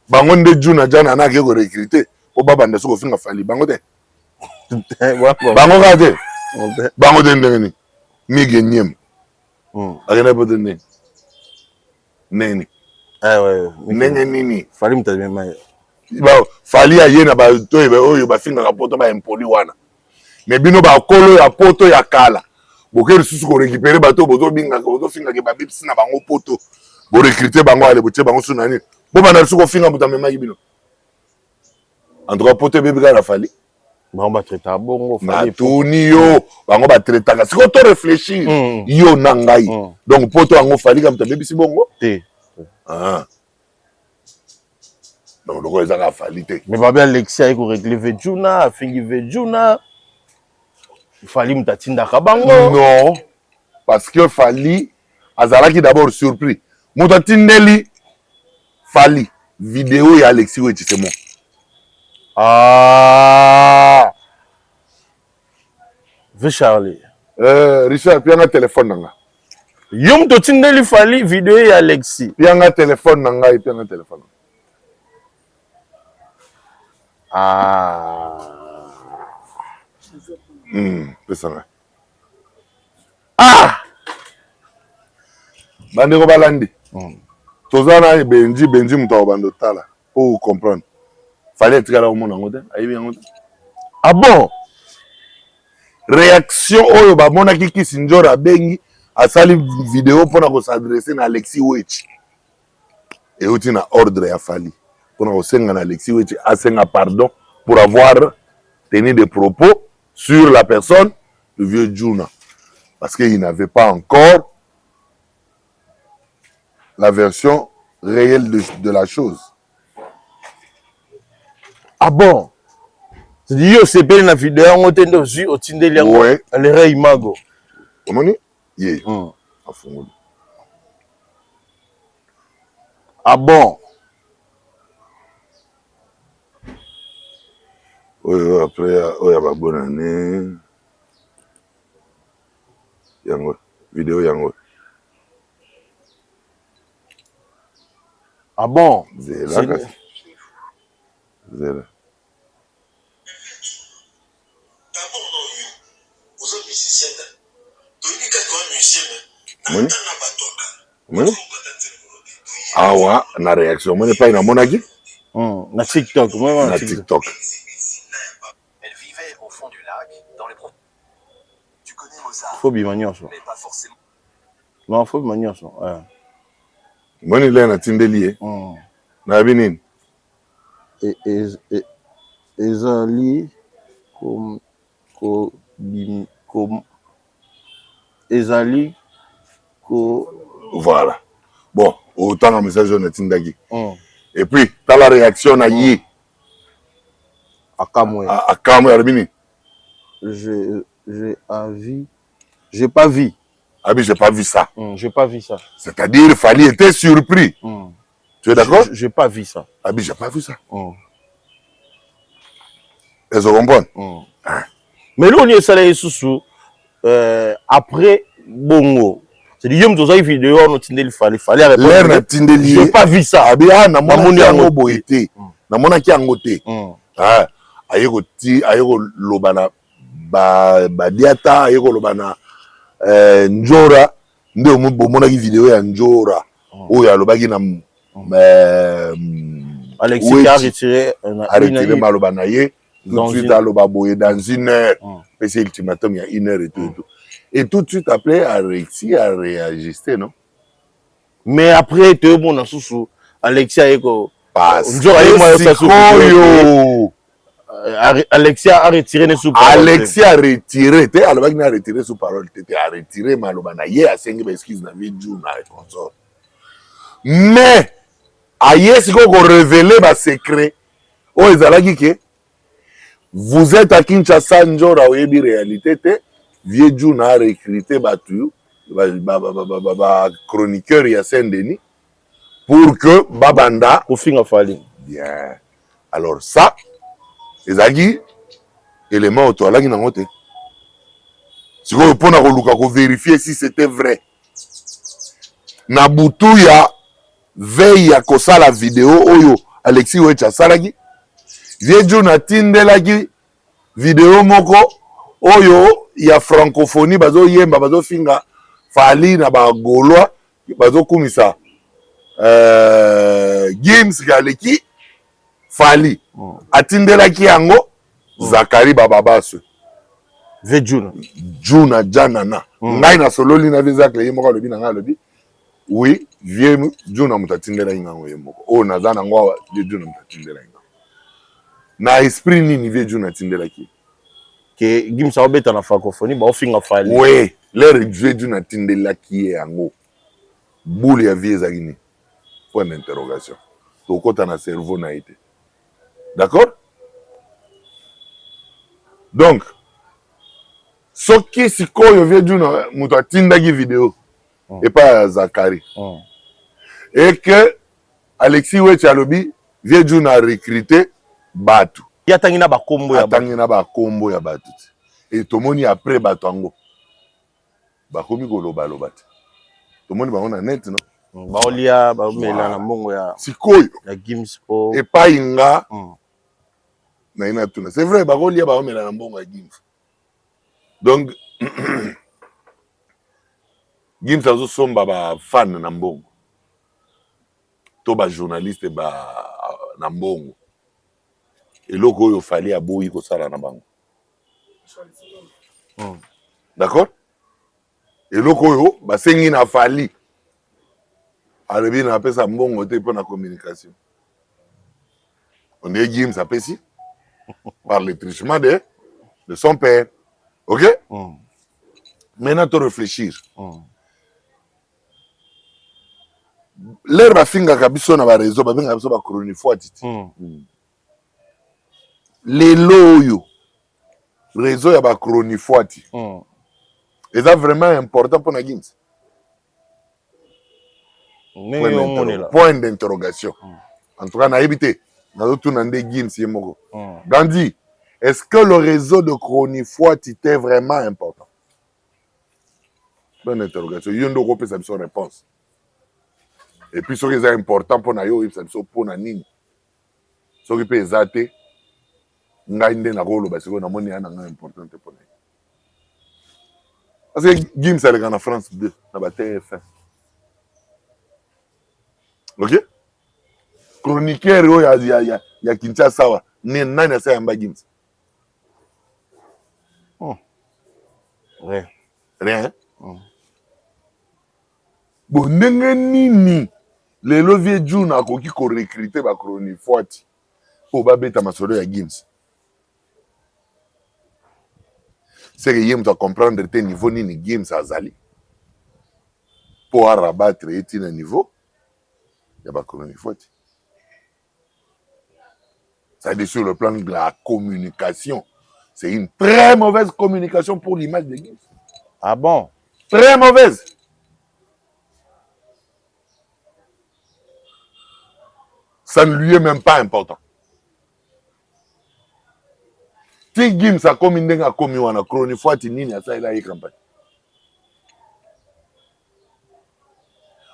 B: bango nde juna jana anaki korekrite po babanda so kofinga fali bango te bango kaka te bango te ndenge nini mige nyem akenda poto ndenge nini ndenge nini
A: fali mutu amema
B: fali aye na bato oyo bafingaka poto baimpoli wana me bino bakolo ya poto ya kala boke lisusu korekipere bato bozobingaka bozofingaka babebisi na bango poto borekrite bango ale botie bango su na nini bo banda lisusu kofinga moto amemaki bino en tout cas poto ebebika na fali
A: bango batraitaka bongo
B: natuni yo bango batraitaka siko to réfléchir yo na ngai donc poto yango fali ka moto abebisi bongo
A: te
B: donc loko ezaka fali te
A: mais babe alexi ayi koregle vejuna afingi vejuna fali mutu atindaka bango
B: non parce que fali azalaki d'abord surpris moto atindeli fali vidéo ya alexi oyo etisemo
A: ve charlie
B: richard pianga telefone na nga
A: yo mutu otindeli fali video ya alexi
B: pianga telefone na ngai pianga telefone pesa ngai bandeko balandi toza na benji moto akobanda otala po comprendre fali etikala komona yango te ayebi yango te
A: bon
B: réaction oyo bamonaki Kisi Njoro abengi asali vidéo mpona kosadresse na Alexis Wechi euti na ordre ya Fally mpona kosenga na Alexis Wechi asenga pardon pour avoir tenu des propos sur la personne du vieux Djouna parce qu'il n'avait pas encore la version réelle de la chose.
A: Ah bon? C'est-à-dire yo sepeli na vidéo yango te ndo zwi otindeli yango alere imago.
B: Omoni? Ye. Afungoli.
A: Ah bon?
B: Oyo après oyo ba bonne année. Yango vidéo yango.
A: Ah bon?
B: Zela. Awa na réaction moni pa ina monaki
A: na TikTok moi
B: na TikTok.
D: Elle vivait au fond du lac dans les Tu connais Mozart?
A: Faut bimagnoso.
D: Mais pas forcément.
A: Non, faut bimagnoso.
B: Moni le na tindeli na binini
A: ezali ezali
B: voilà. Bon, autant un message on est indagi. Et puis, t'as la réaction à Yé.
A: À Kamwe.
B: À Kamwe, Arbini.
A: J'ai pas vu.
B: Ah oui, j'ai pas vu ça.
A: J'ai pas vu ça.
B: C'est-à-dire, Fally était surpris. Tu es d'accord?
A: J'ai pas vu ça.
B: Ah oui, j'ai pas vu ça. Est-ce que vous comprenez?
A: Mais là, on est salé sous après Bongo. C'est-à-dire, yom tozai vidéo on tindeli Fally répondre.
B: L'air na tindeli.
A: J'ai pas vu ça.
B: Ah bien, na moni yango boité. Na mona ki yango te. Ah, ayeko lobana ba diata, ayeko lobana Njora, nde mona ki vidéo ya Njora. Oyo alobaki na
A: Alexis qui a retiré
B: malobana ye. Tout de suite aloba boye dans 1 heure. Mais c'est ultimatum il y a 1 heure et tout. Et tout de suite après, Alexis a réajusté, non?
A: Mais après, tu es bon dans sous Alexis a éco. Alexis a retiré les sous-paroles.
B: Alexis a retiré. Tu as retiré sous-parole. Tu as retiré Malobana. Il y a 5 excuses dans la vie de Djouna et consort. Mais, aïe, c'est qu'on révélé ma secret. Oh, ils ont dit que vous êtes à Kinshasa, Njora, ou une réalité. Vieux Djouna a recruté Batu, chroniqueur ya Saint-Denis, pour que Babanda.
A: Pour finir Fally.
B: Bien. Alors ça, les agis, éléments autour là qui n'ont pas. Si vous pouvez vérifier si c'était vrai. Nabutu ya veille à kosa la vidéo oyo Alexis Wecha salagi. Vieux Djouna tindelagi vidéo moko oyo ya francophonie bazo yemba bazo finga Fally na ba Gaulois bazo kumisa Gims galeki Fally atindelaki yango Zakari Bababasu
A: Ve Djouna
B: Janana ngai na sololi na vezakle yemoko lobi na ngalobi oui vieux Djouna mutatindela ngango yemoko o nazana ngwa vieux Djouna mutatindela ngango na esprit nini vieux Djouna tindelaki
A: que Gims a obéi à la francophonie, bah, au fin, Fally.
B: Oui, l'air vieux d'une attendela qui est en haut. Boule ya vie zagini. Point d'interrogation. Tout côté na cerveau n'a été. D'accord? Donc, ce qui si quoi yo vieux d'une muto attendagi vidéo et pas Zakari. Et que Alexis Wechalobi vieux d'une a recruté Batu.
A: Yatangi na ba kombo ya
B: Batu. Na ba kombo ya Batu. Et tout le monde après Batu ango. Bakomi koloba lobate. Tout le monde va net non.
A: Baolia ba mela na mbongo ya
B: sikoyo
A: ya Gims po.
B: Et pas inga. Na ina tuna. C'est vrai baolia ba mela na mbongo ya Gims. Donc Gims azo somba ba fan na mbongo. To ba journaliste ba na mbongo. Eloko oyo Fally aboyi kosala na bango. D'accord? Et l'oko basengi na fali. Alobi na pesa mbongo te pour la communication. On est Gims à Pessi par le trichement de son père. Ok? Maintenant, tu réfléchir. L'air va finga kabiso na ba réseau, ba benga biso ba chronique titi. Les loyo. Réseau ya ba chronique titi. Et ça vraiment important pour na Gims. Point d'interrogation. En tout cas, na évité. Na tout nande Gims yemoko. Gandhi, est-ce que le réseau de chronique était vraiment important? Bonne interrogation. Il y a une réponse. Et puis, ce qui est important pour nous, c'est pour nous. Ce qui est important, c'est important pour nous. Parce que Gims est en France 2, dans la TF1. Ok? Chroniqueur, il y a Kinshasa, nani asa yamba Gims. Rien. Bon, ndenge nini le levier June a koki ko recruter ba chronique forte pour ba beta masolo ya Gims. C'est que Gims doit comprendre tes niveau nini Gims azali pour rabattre un niveau ya ba chronique forte. Ça veut dire sur le plan de la communication, c'est une très mauvaise communication pour l'image de Gims.
A: Ah bon?
B: Très mauvaise. Ça ne lui est même pas important. Si Gims a commis une commis wana chronique forte nini asa ila campagne.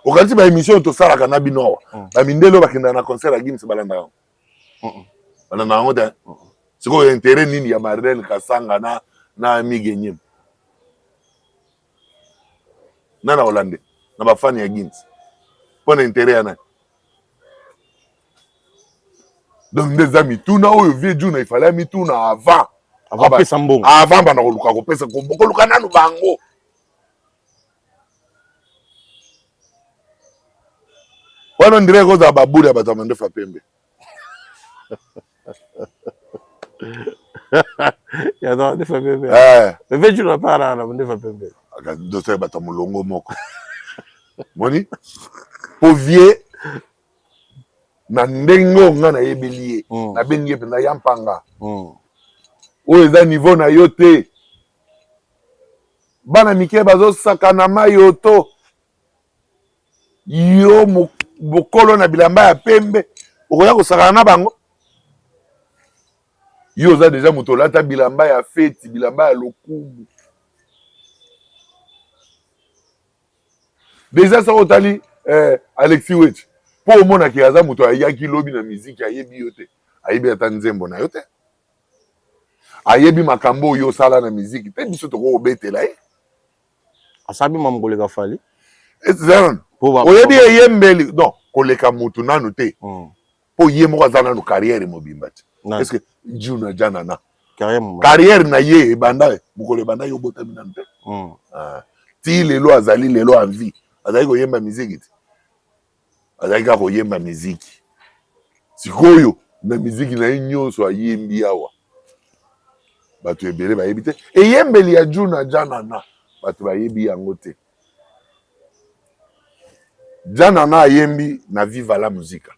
B: Okati ba émission to sala kana binowa. Ba mindelo bakenda na concert à Gims balanda. Balanda ngote. Siko intérêt nini ya Marlène Kasanga na Ami Genyem. Nana Hollande. Na ba fan ya Gims. Pon intérêt ya na. Donc des amis tout na oyo vieux June il fallait mi tout na avant
A: pesa mbongo
B: avant bana ko luka ko pesa ko luka nanu bango wana ndire ko za babuli ya bato mande fa pembe
A: ya do de fa pembe le vieux June para na mande fa pembe
B: aka do se bato mulongo moko moni po vieux na ndengo nga na yebeli na bengi pe na yampanga oyo eza niveau na yo te bana mike bazo sakana mayo to yo bokolo na bilamba ya pembe okoya kosakana na bango yo oza deja moto olata bilamba ya feti bilamba ya lokumu deja sa otali Alexis Wech po omonaki aza moto ayaki lobi na miziki ayebi yo te ayebi ata nzembo na yo te ayebi makambo oyo osala na miziki te biso tokobetela ye
A: asabi mamkoleka fali
B: oyebi eyembeli non koleka motu nanu te po ye moko aza nanu carrière mobimba te est-ce que June Janana carrière na ye ebanda mokolo ebanda ye obotami nanu te ti lelo azali lelo envie azali koyemba miziki te azali kaka koyemba miziki sikoyo na miziki na ye nyonso ayembi awa bato ebele bayebi te eyembeli ya June Janana bato bayebi yango te Janana ayembi na Viva la Musica.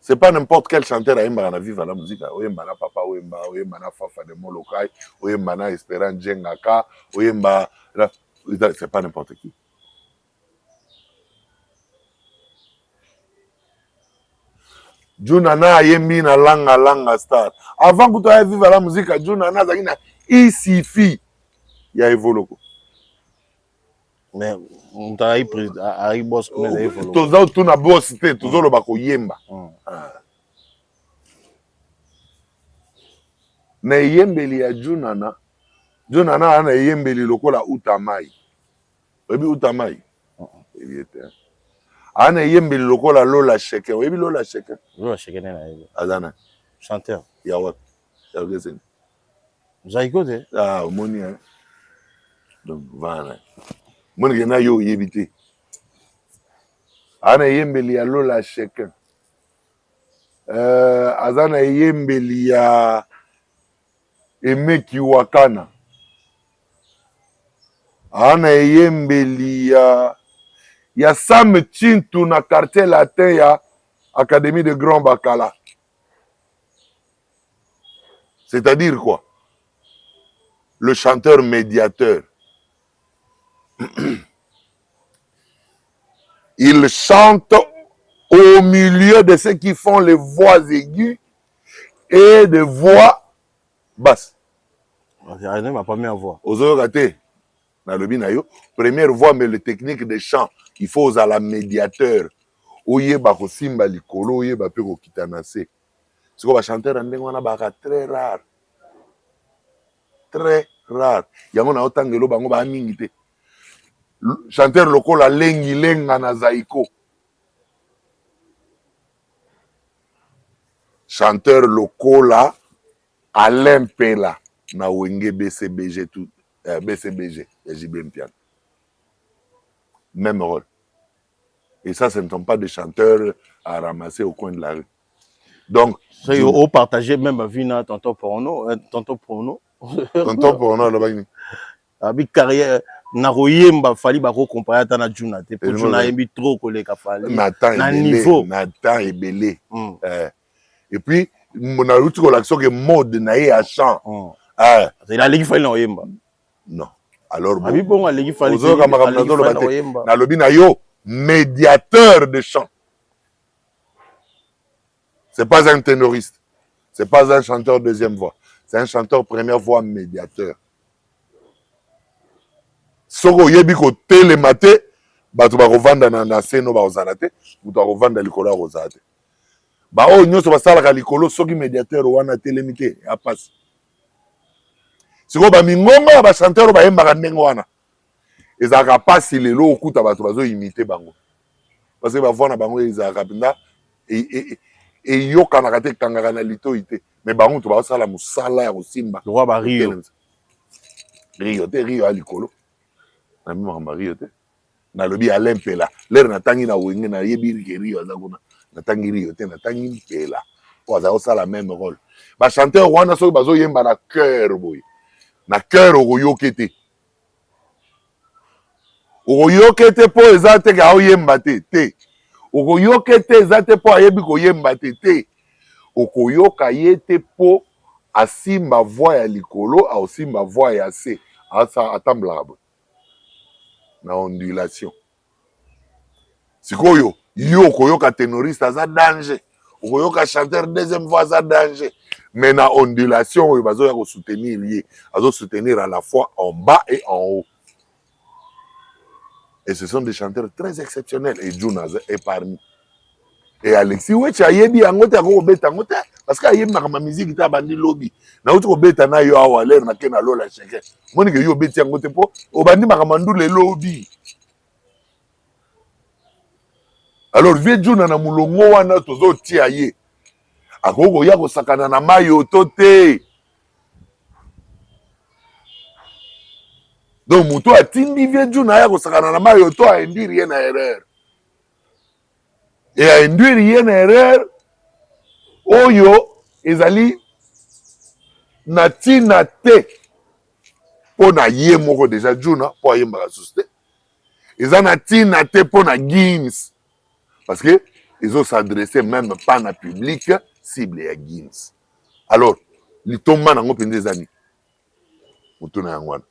B: C'est pas n'importe quel chanteur ayemba na Viva la Musica. Oyemba na Papa Wemba, oyemba na Fafa de Molokai, oyemba na Esperance Jengaka, oyemba c'est pas n'importe qui. Junana ayembi na langa star. Avant que tu aies Viva la Musica, Junana azaki na isifi ya Evoloko.
A: Mais on t'a eu boss comme les Evoloko.
B: Toza tu na boss te, tozo lo bako yemba. Na yembeli ya Junana ana yembeli lokola Utamai. Oyebi Utamai. Ana yembeli lokola Lola Sheke. Oyebi Lola Sheke.
A: Lola Sheke na yebe.
B: Azana.
A: Chanteur.
B: Ya wat. Ya gezeni.
A: Zaïko te.
B: Ah, omoni hein. Donc voilà. Moni que na yo yebité. Ana yembeli ya Lola chacun. Azana yembeli ya Emeki Wakana. Ana yembeli ya Sam Chintu na quartier latin ya Académie de Grand Bacala. C'est-à-dire quoi? Le chanteur médiateur. Il chante au milieu de ceux qui font les voix aiguës et des voix basses.
A: C'est ma première voix.
B: Ozo raté. Na lobi na yo, première voix mais le technique de chant, il faut à la médiateur. Oyeba ko simba likolo, oyeba pe ko kitanase. C'est quoi ba chanteur ndenge wana ba très rare. Très rare. Yango na otangelo bango ba mingi te. Chanteur lokola lengi lenga na Zaïko. Chanteur lokola Alain Pela na Wenge BCBG tout BCBG JBM Piano. Même rôle. Et ça, ce ne sont pas des chanteurs à ramasser au coin de la rue. Donc,
A: ça y est, partagé même ma vie na tonton porno.
B: Tonton porno là-bas.
A: Abi carrière na royemba fali ba ko comparer ta na Juna te pour Juna yembi trop koleka fali
B: na niveau Nathan Ebele. Et puis mon aruti ko l'action que mode na ye à chant.
A: Il a legi fali na royemba.
B: Non. Alors
A: abi bon a legi fali
B: na lobi na yo médiateur de chant. C'est pas un ténoriste. C'est pas un chanteur deuxième voix. C'est un chanteur première voix médiateur. Soko yebi ko télématé, bato ba rovanda na seno ba ozalate, bato ba rovanda likolo ozalate. Ba o nyoso basala ka likolo soki médiateur wana télémité ya passe. Siko ba mingonga ba chanteur ba yemba ka ndenge wana. Ezaka passe lelo okuta bato bazo imiter bango. Parce que ba vona bango ezaka pinda et yoka na kate kangaka na litoite. Mais bango to ba sala musala ya kosimba.
A: Roi ba Rio.
B: Rio te Rio a likolo. Na mi Mario te na lobi Alain Pela l'air na tangi na wenge na yebi ke Rio aza kuna na tangi Rio te na tangi Pela po aza ça la même rôle ba chanteur wana so bazo yemba na cœur boy na cœur oyoke te po ezate ka oyemba te oyoke te ezate po ayebi ko yemba te okoyoka yete po asimba voix ya likolo a osimba voix ya se asa atambla na ondulation. Sikoyo, yo koyoka ténoriste aza danger. Koyoka chanteur deuxième voix aza danger. Mais na ondulation, yo bazo ya ko soutenir lié. Azo soutenir à la fois en bas et en haut. Et ce sont des chanteurs très exceptionnels. Et Jonas est parmi. Et Alexis Wecha yebi yango te ko beta ngote parce que yebi na musique ta bandi lobby. Na uti ko beta na yo awa l'air na kena Lola cheke. Moni ke yo beti yango te po o bandi makamandu le lobby. Alors vie Juna na mulongo wana tozo tia ye. Akoko ya ko sakana na mayo tote. Donc muto atindi vie Juna ya ko sakana na mayo to a induire ye na erreur. Et à induire une erreur, oyo, ezali, natina te, po na ye moko déjà Juna, po aye mbaka susté. Eza natina te po na Gims. Parce que, ils ont s'adressé même pas na public, cible ya Gims. Alors, li tomba nango penza ezani. Mutuna yangwana.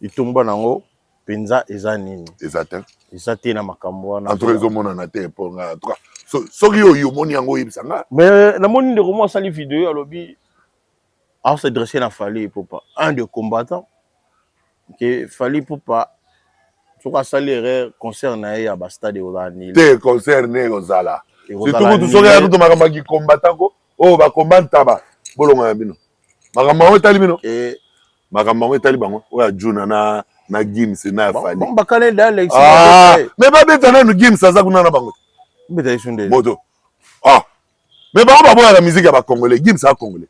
A: Li tomba nango penza ezani.
B: Exactement.
A: Ezate na makambo wana.
B: Entre les hommes on a été pour en tout cas. Soki yo moni yango yebisanga.
A: Mais na moni de comment ça les vidéos alobi a se dresser na Fally Ipupa, un des combattants que Fally Ipupa soka sali erreur concerne ya ba stade olani.
B: Te concerne ozala. Surtout tout soki ya to makamba ki combattant ko o ba combattant ba bolonga ya bino. Makamba o tali bino. Makamba o tali bango o ya Juna na Gims na Fally.
A: Bon bakale d'Alex.
B: Mais ba betana no Gims aza kuna na bango.
A: Beta isunde.
B: Moto. Mais ba boya la musique ya ba congolais, Gims a congolais.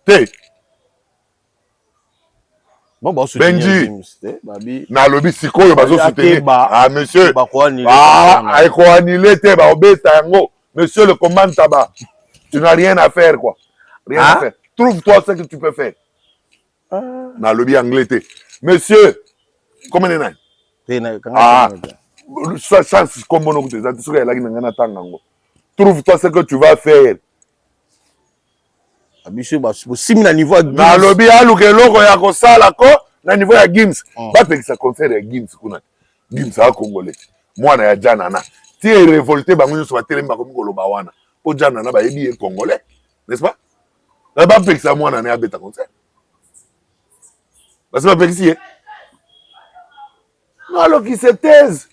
B: te
A: bon bah
B: Benji na lobi sikoyo bazo soutenir ah monsieur eko annulé te ba obeta yango monsieur le commande tabac tu n'as rien à faire quoi rien à faire trouve-toi ce que tu peux faire na lobi anglais te monsieur comment est chance comme mon côté ça tu serais là qui n'a tanga ngo trouve-toi ce que tu vas faire
A: monsieur bah simi na niveau
B: na lobi aluke loko ya kosala ko na niveau ya Gims bapekisa concert ya Gims kuna Gims a congolais mwana ya Janana ti révolté bango nyonso batelemi bakomi koloba wana po Janana bayebi ye congolais n'est-ce pas na bapekisa mwana na abeta concert parce que bapekisi ye non alors qu'ils se taisent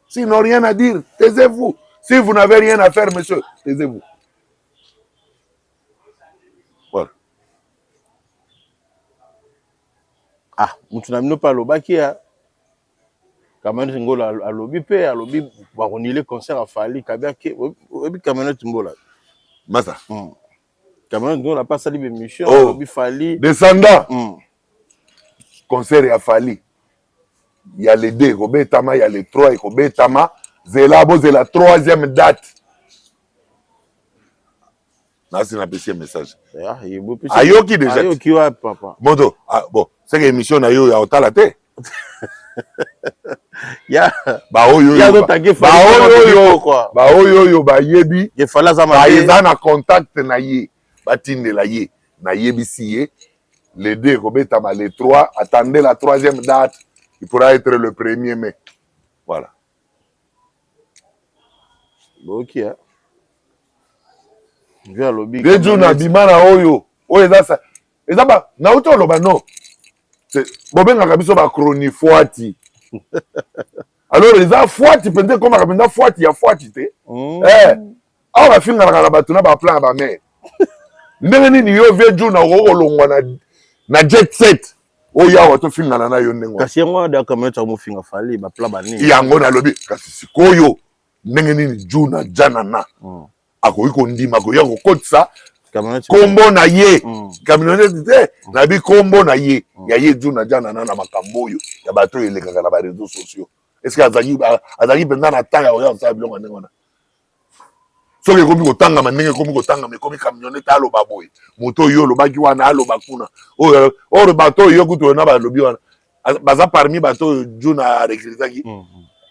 B: s'ils n'ont rien à dire taisez-vous si vous n'avez rien à faire monsieur taisez-vous voilà
A: ah mutu na mino pa alobaki ya Kamene Ngola alobi pe alobi baronile concert a Fali kabia ke obi Kamene Ngola
B: masa
A: Kamene Ngola pas sali be mission alobi Fali
B: descendant concert ya Fali il y a les deux kobetama il y a les trois et kobetama zela bo zela troisième date nasi na pesi message ayoki déjà
A: ayoki wa papa
B: moto bon c'est que émission na yo ya otala te
A: ya
B: ba oyo
A: ya dotange Fali
B: ba oyo ba yebi
A: ke Fali za
B: ba eza na contact na ye batindela ye na yebisi ye les deux kobetama les trois attendez la troisième date il pourra être le 1er mai voilà
A: ok hein via lobby
B: dejo na bimana oyo eza ba na uto loba non c'est bobengaka biso ba chronifuati alors eza fuati pende comme ka fuati ya fuati te awa bafingana na bato na ba plan ba mer ndenge nini yo vejo na kolongwa na jet set oyo awa tofingana na yo ndenge
A: kasi yango da Kamene mofinga Fali ba plan ba nini
B: yango na lobi kasi sikoyo ndenge nini juna Janana akoki kondima koya kokotisa kombo na ye camionnette te na bi kombo na ye ya ye juna Janana na makambo oyo ya bato elekaka na ba réseaux sociaux est-ce que azali penza na tanga oya osala biloko ndenge wana soki ekomi kotangama ndenge ekomi kotangama ekomi camionnette aloba boye moto oyo olobaki wana aloba kuna oyo bato oyo kutu na balobi wana baza parmi bato oyo juna recrutaki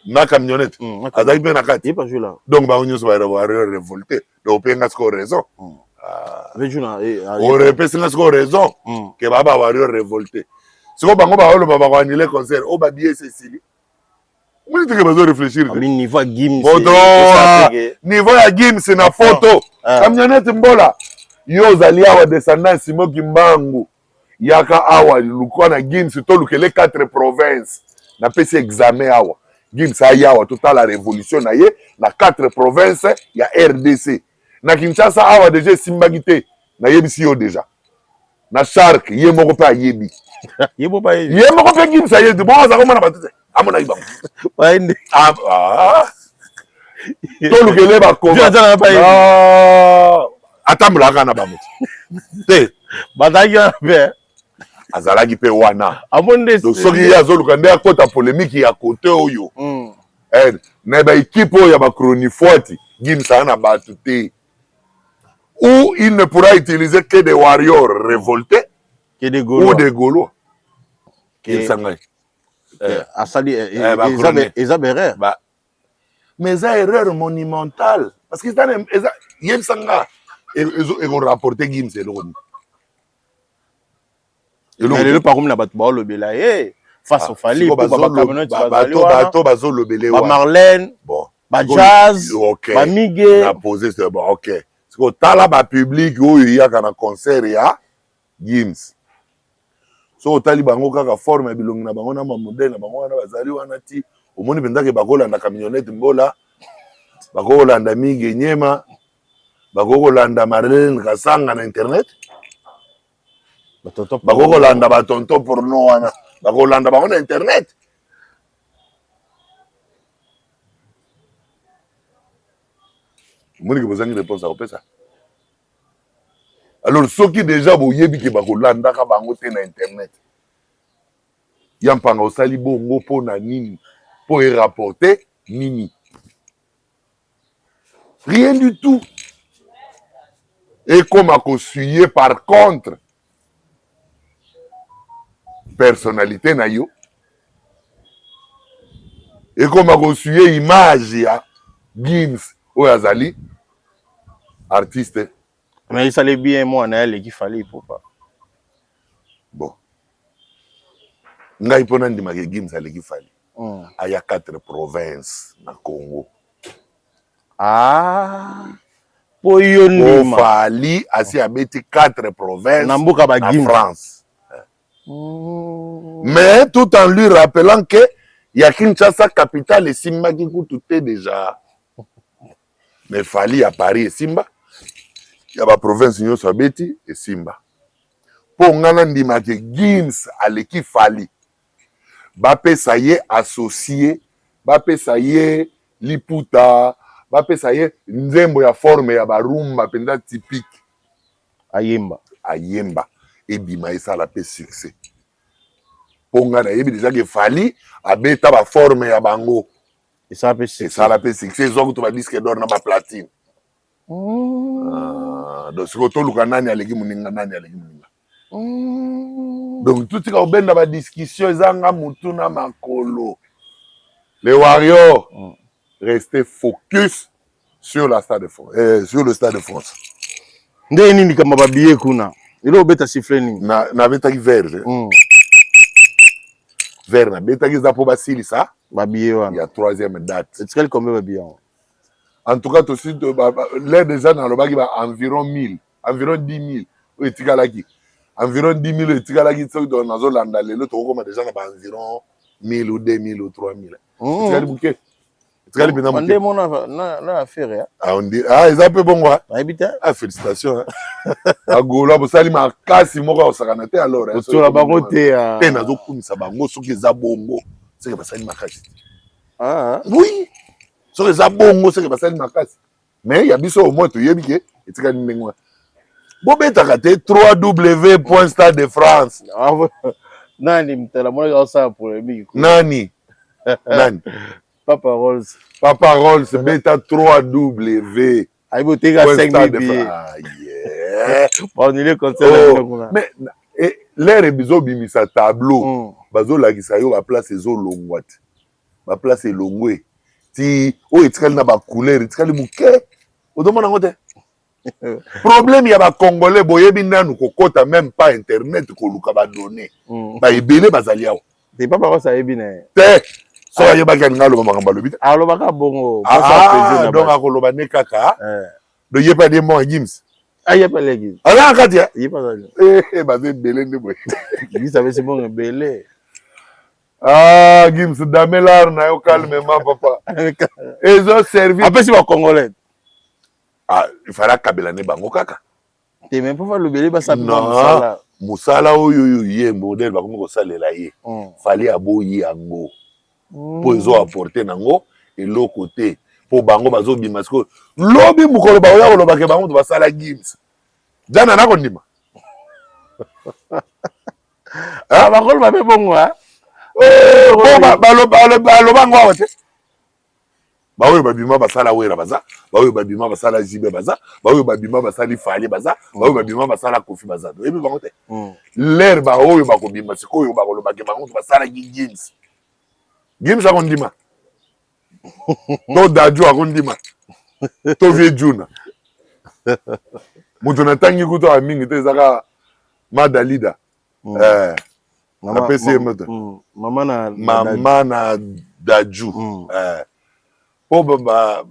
B: na camionnette azali mpe na kati donc bango nyonso barevolté donc openga siko raison orepesinga siko raison ke baba bario révolté siko bango baoloba bakoanile concert oyo babie esesili moni teke bazo réfléchir
A: niveau ya Gims
B: niveau ya Gims na photo camionnette mbola yo ozali awa descendance Moki Mbangu yaka awa lukwa na Gims to lukele 4 provinces na pesi examen awa Gims aya awa totala révolution na ye na 4 provinces ya RDC na Kinshasa awa déjà esimbaki te na yebisi yo déjà na Shark ye moko mpe ayebi ye moko mpe Gims ayebi bon aza komona bato te amona ibango tolukele atambolaka na bamoto te azalaki mpe wana soki ye azoluka nde akota polémique ya kote oyo na baekipe oyo ya bachronifuati Gims aza na bato te ou il ne pourra utiliser que des warriors révoltés ou des Gaulois sangai
A: asali eza erreur
B: mais eza erreur monumentale parce que eza yebisanga ekorapporte Gims eloko
A: lelo pakomi na bato baolobela ye face au Fali
B: bato bazolobele
A: ba Marlène ba Jazz ba Mige
B: na posé c'est bon ok siko tala ba public oyo yaka na concert ya Gims so otali bango kaka forme ya bilongi na bango na modèle na bango wana bazali wana ti omoni pendake bakolanda camionnette mbola bakolanda Mige Nyema bakolanda Marlène Kasanga na internet bakolanda batonto porno wana bakolanda bango na internet moniki bozangi réponse akopesa Alors soki déjà boyebi ke bakolandaka bango te na internet ya mpanga osali bongo mpo na nini mpo erapporte nini rien du tout ekoma kosuye par contre personnalité na yo ekoma kosuye image ya Gims oyo azali artiste.
A: Mais il s'allait bien moi na elle qui fallait pour pas.
B: Bon. Ngai pona ndima ke Gims aleki fali. Aya 4 provinces na Congo.
A: Ah. Po yo ndima.
B: Fali asi abeti 4 provinces
A: na mboka ba Gims
B: France. Mais tout en lui rappelant que ya Kinshasa capitale et Simba qui coûte déjà. Mais Fali à Paris et Simba. Il y a la province nyonso abeti et Simba. Pour ngana ndima ke Gims aleki Fali. Bape ça y est associé, bape ça y est liputa, bape ça y est nzembo ya forme ya barumba penda typique.
A: Ayemba.
B: Ayemba. Et bima ça la paix succès. Pour ngana yebi déjà que Fali abeta ba forme ya bango.
A: Et ça peut succès.
B: Et ça la paix succès. Zo to ba disque d'or na ba platine. Donc c'est que luka nani aleki muninga nani aleki muninga. Donc tout ce qu'on a dans la discussion ezanga mutuna makolo. Les Warriors restaient focus sur la stade de France, sur le stade de France.
A: Ndé nini kama babiye kuna. Ilo beta siffler nini.
B: Na beta ki vert. Vert na beta ki za po basili ça.
A: Babiye wana.
B: Il y a 3e date.
A: C'est quel combien babiye.
B: En tout cas, aussi, l'air déjà dans le bas, il va environ 1000, environ 10 000. Oui, Tigalaki. Environ 10 000, Tigalaki, dans la zone landale, l'autre, on a déjà environ 1000 ou 2000 ou 3000. Tigali bouquet. Tigali bouquet.
A: On dit mon affaire.
B: Ah, on dit, ah, ils ont un peu bon, quoi.
A: Ah,
B: félicitations. Ah, Gola, vous savez, ma casse, moi, on s'en a alors.
A: Sur la bangote.
B: T'es dans un ça bango, ce qui est zabongo. C'est que ça, il m'a cassé.
A: Ah,
B: oui. So les abongo c'est que basali makasi mais il y a biso au moins tu yebike etika ndengwa bobeta kate www.stade de France
A: nani mtala mwana ça polémique
B: nani
A: Papa Rolls
B: beta 3W
A: aibo teka 5 billets on est concert
B: mais l'air bizo bimisa tableau bazo lakisa yo ba place ezo longwat ba place elongwe ti o etikali na ba couleur etikali muke odomona ngote problème ya ba congolais boyebi nanu kokota même pas internet ko luka ba données ba ebele bazali awo
A: te papa ko sa yebi ne
B: te so ayeba ka ngalo ba makamba lobi
A: alo baka bongo
B: donc akoloba ne kaka do yepa de mo Gims
A: ayepa legi
B: ala katia
A: yepa zali
B: ba ze bele ne boy
A: Gims savait c'est bon bele.
B: Ah, Gims, damelar na yo calmement, papa. Ils ont servi.
A: Après, c'est pas congolais.
B: Ah, il fallait kabela ne bango kaka.
A: T'es même pas le belé, bah ça.
B: Non, musala oyo yé modèle ba comme ko salela yé. Fallait aboyi ango. Pour ils ont apporté nango et l'autre côté pour bango bazo bimasko. Lobi mukolo ba oya koloba ke bango to basala Gims. Jana na kondima.
A: Ah, bakolo ba be bongo hein.
B: Balobango awa te baoyo babima basala wera baza baoyo babima basala jibe baza baoyo babima basali fali baza baoyo babima basala kofi baza ebi bango te l'air baoyo bakobima sikoyo bakolobake bango basala Gims akondima to Dadju akondima to vie Juna moto natangi kuto ya mingi te ezaka Madalida
A: Maman
B: na Dadju po baba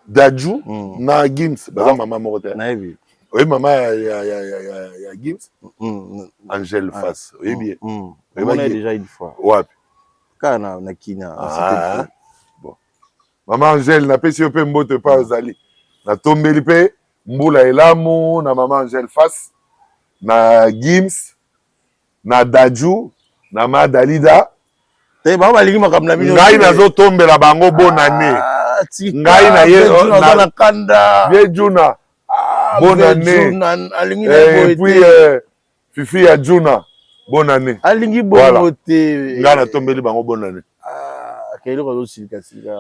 B: Dadju na Gims baza mama moko te
A: naebi
B: oui mama ya Gims Angèle Face oui bien
A: on a déjà une fois
B: wapi
A: kana na kina
B: bon mama Angèle na pesi yo pe mbote pa ozali na tombeli pe mbula elamu na mama Angèle Face na Gims na Dadju na Madalida
A: te ba balingi makamna bino
B: ngai nazotombela bango bonane ngai na ye
A: na kanda
B: vie Juna bonne année. Et puis Fifi ya Juna, bonne année.
A: Alingi
B: Voilà.
A: bonne te.
B: Ngana tombeli bango bonne année.
A: Kailo ko silika silika.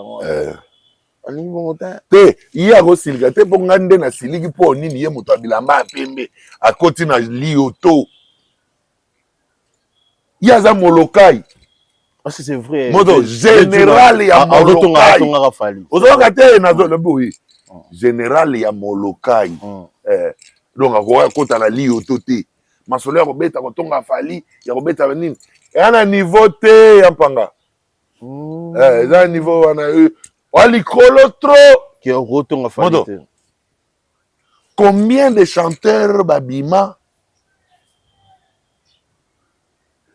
A: Alingi bonne te.
B: Te, iya ko silika te po ngande na siliki po nini ye moto abilamba pembe akoti na lioto. Iya za molokai.
A: Ah c'est vrai.
B: Moto général ya molokai. Ozoka te na zo le boui. Général ya molokai. Donc akoya kota na lioto te. Masolo ya kobeta kotonga fali ya kobeta nini. Yana niveau te ya mpanga. Eza niveau wana walikolo trop
A: qui retonga fali te.
B: Combien de chanteurs babima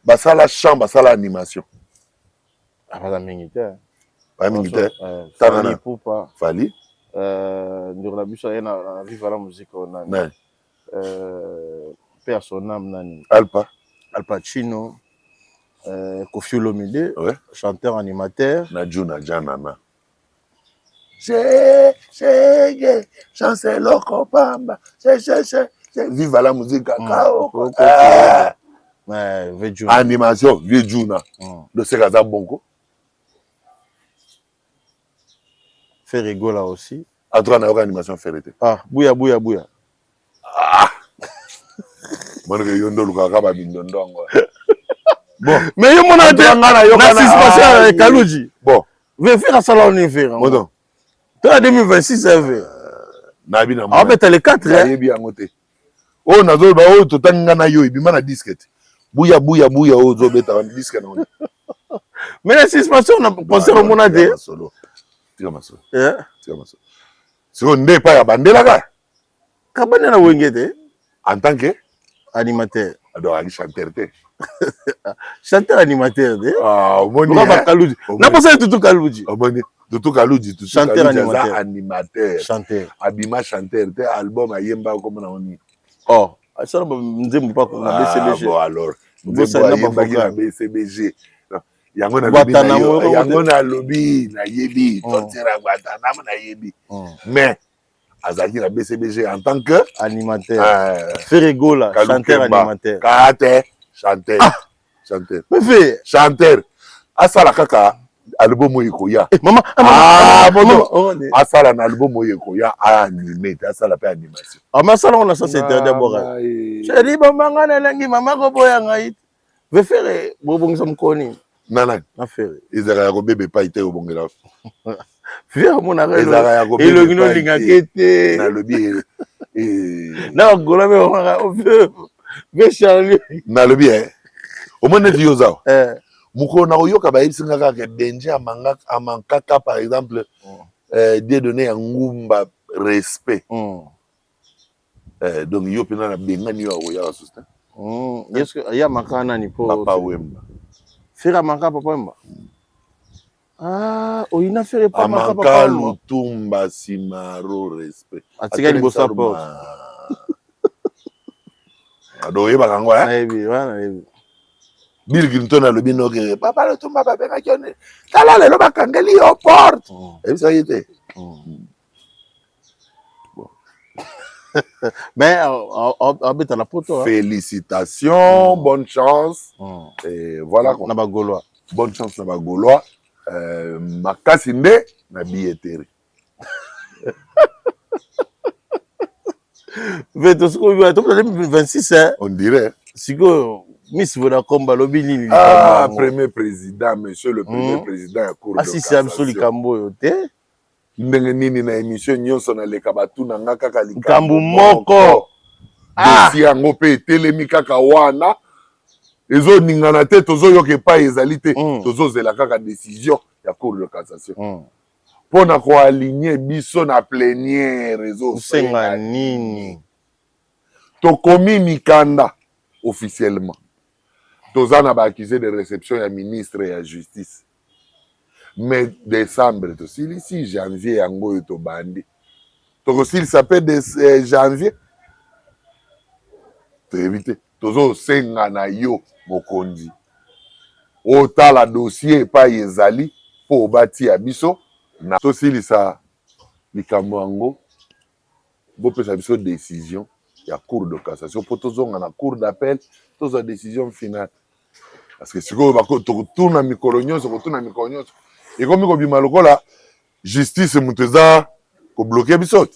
B: basala chant basala animation.
A: Pas militaire.
B: Pas militaire.
A: Fali Poupa.
B: Fali.
A: Ndur la biso na viva la musique on a. Personnam nani.
B: Alpa.
A: Al Pacino. Kofi Olomide.
B: Ouais.
A: Chanteur animateur.
B: Najuna Janana. Chancelo Kopamba. Viva la musique Kakao. Animation, vieux Juna. De Sekaza Bongo.
A: Fait rigoler aussi.
B: À toi, on a une animation ferrée.
A: Ah, bouya.
B: Ah! Bon,
A: mais yo mona na suspension Kaluji.
B: Bon.
A: Ve faire ça on est faire.
B: Bon.
A: Toi 2026 c'est vrai.
B: Na bi na.
A: Ah ben les 4 hein.
B: Yebi angote. Oh nazo ba oh totanga na yo ibima na disquette. Bouya oh zo beta na disque na on.
A: Mais la suspension on a pensé au mona de.
B: Tira masolo.
A: Eh.
B: Si on n'est pas à Bandela ka.
A: Kabane na wengete
B: En tant que
A: animateur.
B: alors ali chanteur te.
A: Chanteur animateur de.
B: Ah, moni.
A: Pourquoi Kaluji? Na pensé tout Kaluji.
B: Oh moni. Tout Kaluji tout
A: chanteur animateur.
B: Chanteur. Abima chanteur te album ayemba comme na oni.
A: Oh, ça na nzembo pa ko na BCBG.
B: Bon alors.
A: Nzembo
B: ayemba ki na BCBG. Yango na lobby na yebi totira Guantanamo na yebi. Mais azaki na BCBG en tant que
A: animateur. Ferregola, chanteur animateur.
B: Kate, chanteur. Chanteur.
A: Mais
B: chanteur. Asala kaka album oyekoya.
A: Maman,
B: maman. Asala na album oyekoya animé, asala pe animation.
A: Ah mais ça on a ça c'était d'abord. Chéri bambanga na langi mama ko boya ngai. Ve faire bobongisa mkoni.
B: Nana.
A: Na faire.
B: Ezaka ko bebe pa ite obongela.
A: Viens mon arrêt. Et le gno linga kete.
B: Na lobby
A: na gola me on ve Charlie.
B: Na lobby au moins net yoza. Muko na oyoka ba yisinga ka denje amankaka par exemple des données en ngumba respect. Donc yo pena na bengani yo ya susta.
A: Est-ce que ya makana ni po
B: Papa Wemba.
A: Fera manka papa Wemba. Ah, oyina fere pa
B: manka papa Lutumba Simaro respect.
A: Atika ni bossa po.
B: Ado yeba kangwa
A: wana ebi.
B: Bill Clinton alobi no ke papa Lutumba ba benga kyone. Tala lelo bakangeli yo porte. Et ça y était.
A: Mais habite à la poto.
B: Félicitations, bonne chance. Et voilà quoi.
A: Na ba Gaulois.
B: Bonne chance na ba Gaulois. Makasi nde na billetterie.
A: Veto siko biwa to 2026 hein.
B: On dirait.
A: Siko Miss Vodacom lobi nini.
B: Ah, premier président, monsieur le premier président ya cour de cassation.
A: Ah si c'est absolu kambo yo te.
B: Ndenge nini na émission nyonso na leka batu na nga kaka
A: likambo moko.
B: Ah, si yango pe telemi kaka wana. Ezo ningana te tozo yoke pa ezali te. Tozo zela kaka décision ya cour de cassation. Pona ko aligner biso na plénière ezo
A: senga nini.
B: To komi mikanda officiellement. Toza na ba accusé de réception ya ministre ya justice. Mais décembre to sili si janvier yango to bandi. To sili s'appelle de janvier. To éviter. Tozo senga na yo mokonzi. Ota la dossier pa yezali po bati ya biso na to sili sa likambo yango bopesa biso décision ya cour de cassation po tozonga na cour d'appel tozwa décision finale parce que sikoyo tokotuna mikolo nyonso ekomi kobima lokola justice moto eza kobloquer biso.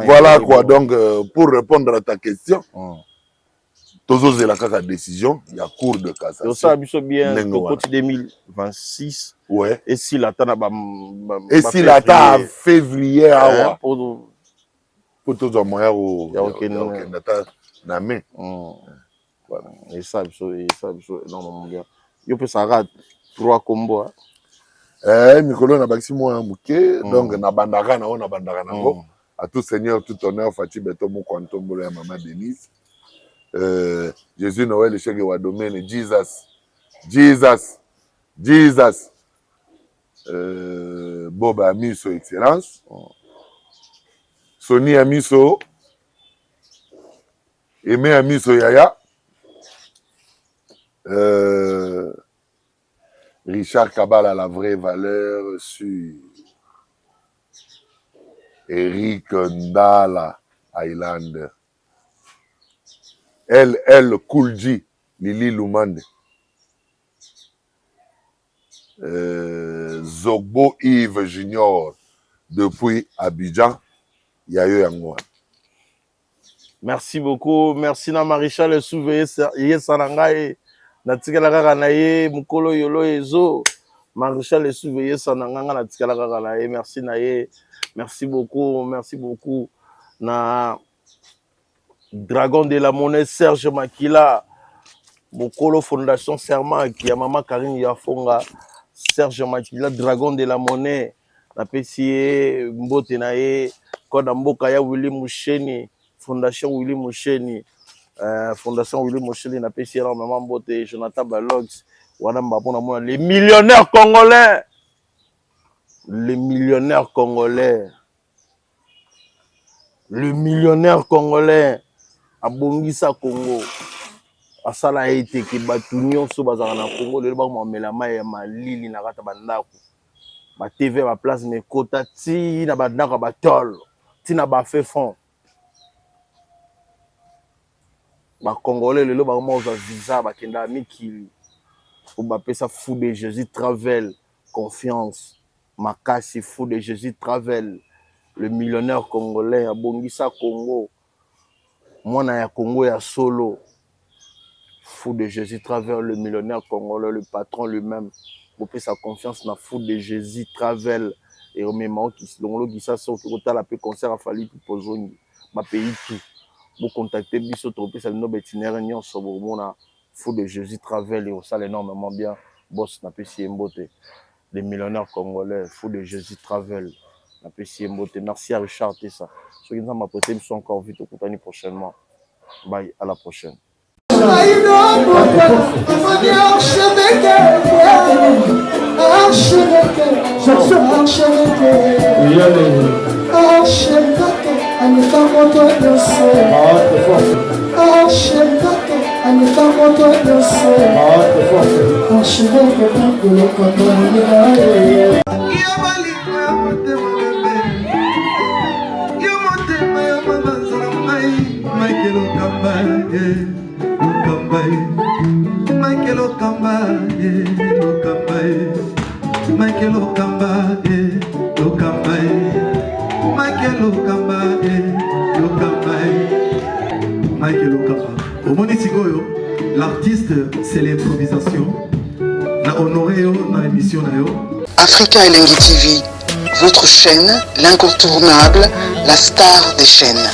B: Voilà quoi, donc pour répondre à ta question, tozozela kaka décision ya cour de cassation.
A: Ça biso bien côté 2026.
B: Ouais.
A: Et si l'attend
B: et si l'attend février awa pour tozwa moya o nata na main.
A: Et ça biso énormément bien. Yo peut ça rate 3 combos.
B: Mikolo na bakisi moya muke donc na bandaka nango à tout seigneur tout honneur Fati Beto Mokontombolo ya Maman Denise. Jésus Noël Chege wa domaine Jesus Boba Amiso excellence Sony Amiso Aimé Amiso Yaya Richard Kabala la vraie valeur sur Eric Ndala Island LL Kulji Lili Lumande Zogbo Yves Junior depuis Abidjan Yayo Yangoa.
A: Merci beaucoup, merci na Maréchal Souveillé Sanangaye natikala kaka na ye mukolo yolo ezo Maréchal Souveillé Sananga natikala kaka na ye merci na ye merci beaucoup na Dragon de la Monnaie Serge Makila Mukolo Fondation Serment qui a Maman Karine Yafonga Serge Makila Dragon de la Monnaie na pesiye mbote na ye koda mboka ya Willy Moucheni Fondation Willy Moucheni Fondation Willy Moucheni na pesiye énormément mbote Jonathan Balogs wana mbapona mona les millionnaires congolais le millionnaire congolais abongisa Congo asala ete ke batu nyonso bazaka na Congo lelo bakomamela mai ya malili na kata bandako ba TV ba place mekota ti na bandako batol ti na ba fait fond ba congolais lelo bakomozwa visa bakenda mikili pour bapesa fou de Jésus travel confiance makasi fou de Jésus travel le millionnaire congolais abongisa Congo mwana ya Congo ya solo fou de Jésus travel le millionnaire congolais le patron lui-même pour sa confiance na fou de Jésus travel et au même moment qui longolo qui ça sort que la pe concert a fallu pour pozongi ma pays tout pour contacter biso tropé ça no itinéraire nyon so mona fou de Jésus travel et au ça énormément bien boss na pe si mbote les millionnaires congolais fou de Jésus travel na pe si mbote merci à Richard Tessa ceux qui nous ont apporté sont encore vite au compagnie prochainement bye à la prochaine.
F: Michael Okamba, Michael Okamba, Okamba, Michael Okamba, Okamba, Michael Okamba. Au Monisigoyo, l'artiste c'est l'improvisation. Na honoré yo na émission na yo.
G: Africa Elengi TV, votre chaîne, l'incontournable, la star des chaînes.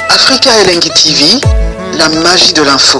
G: Africa Elengi TV, la magie de l'info.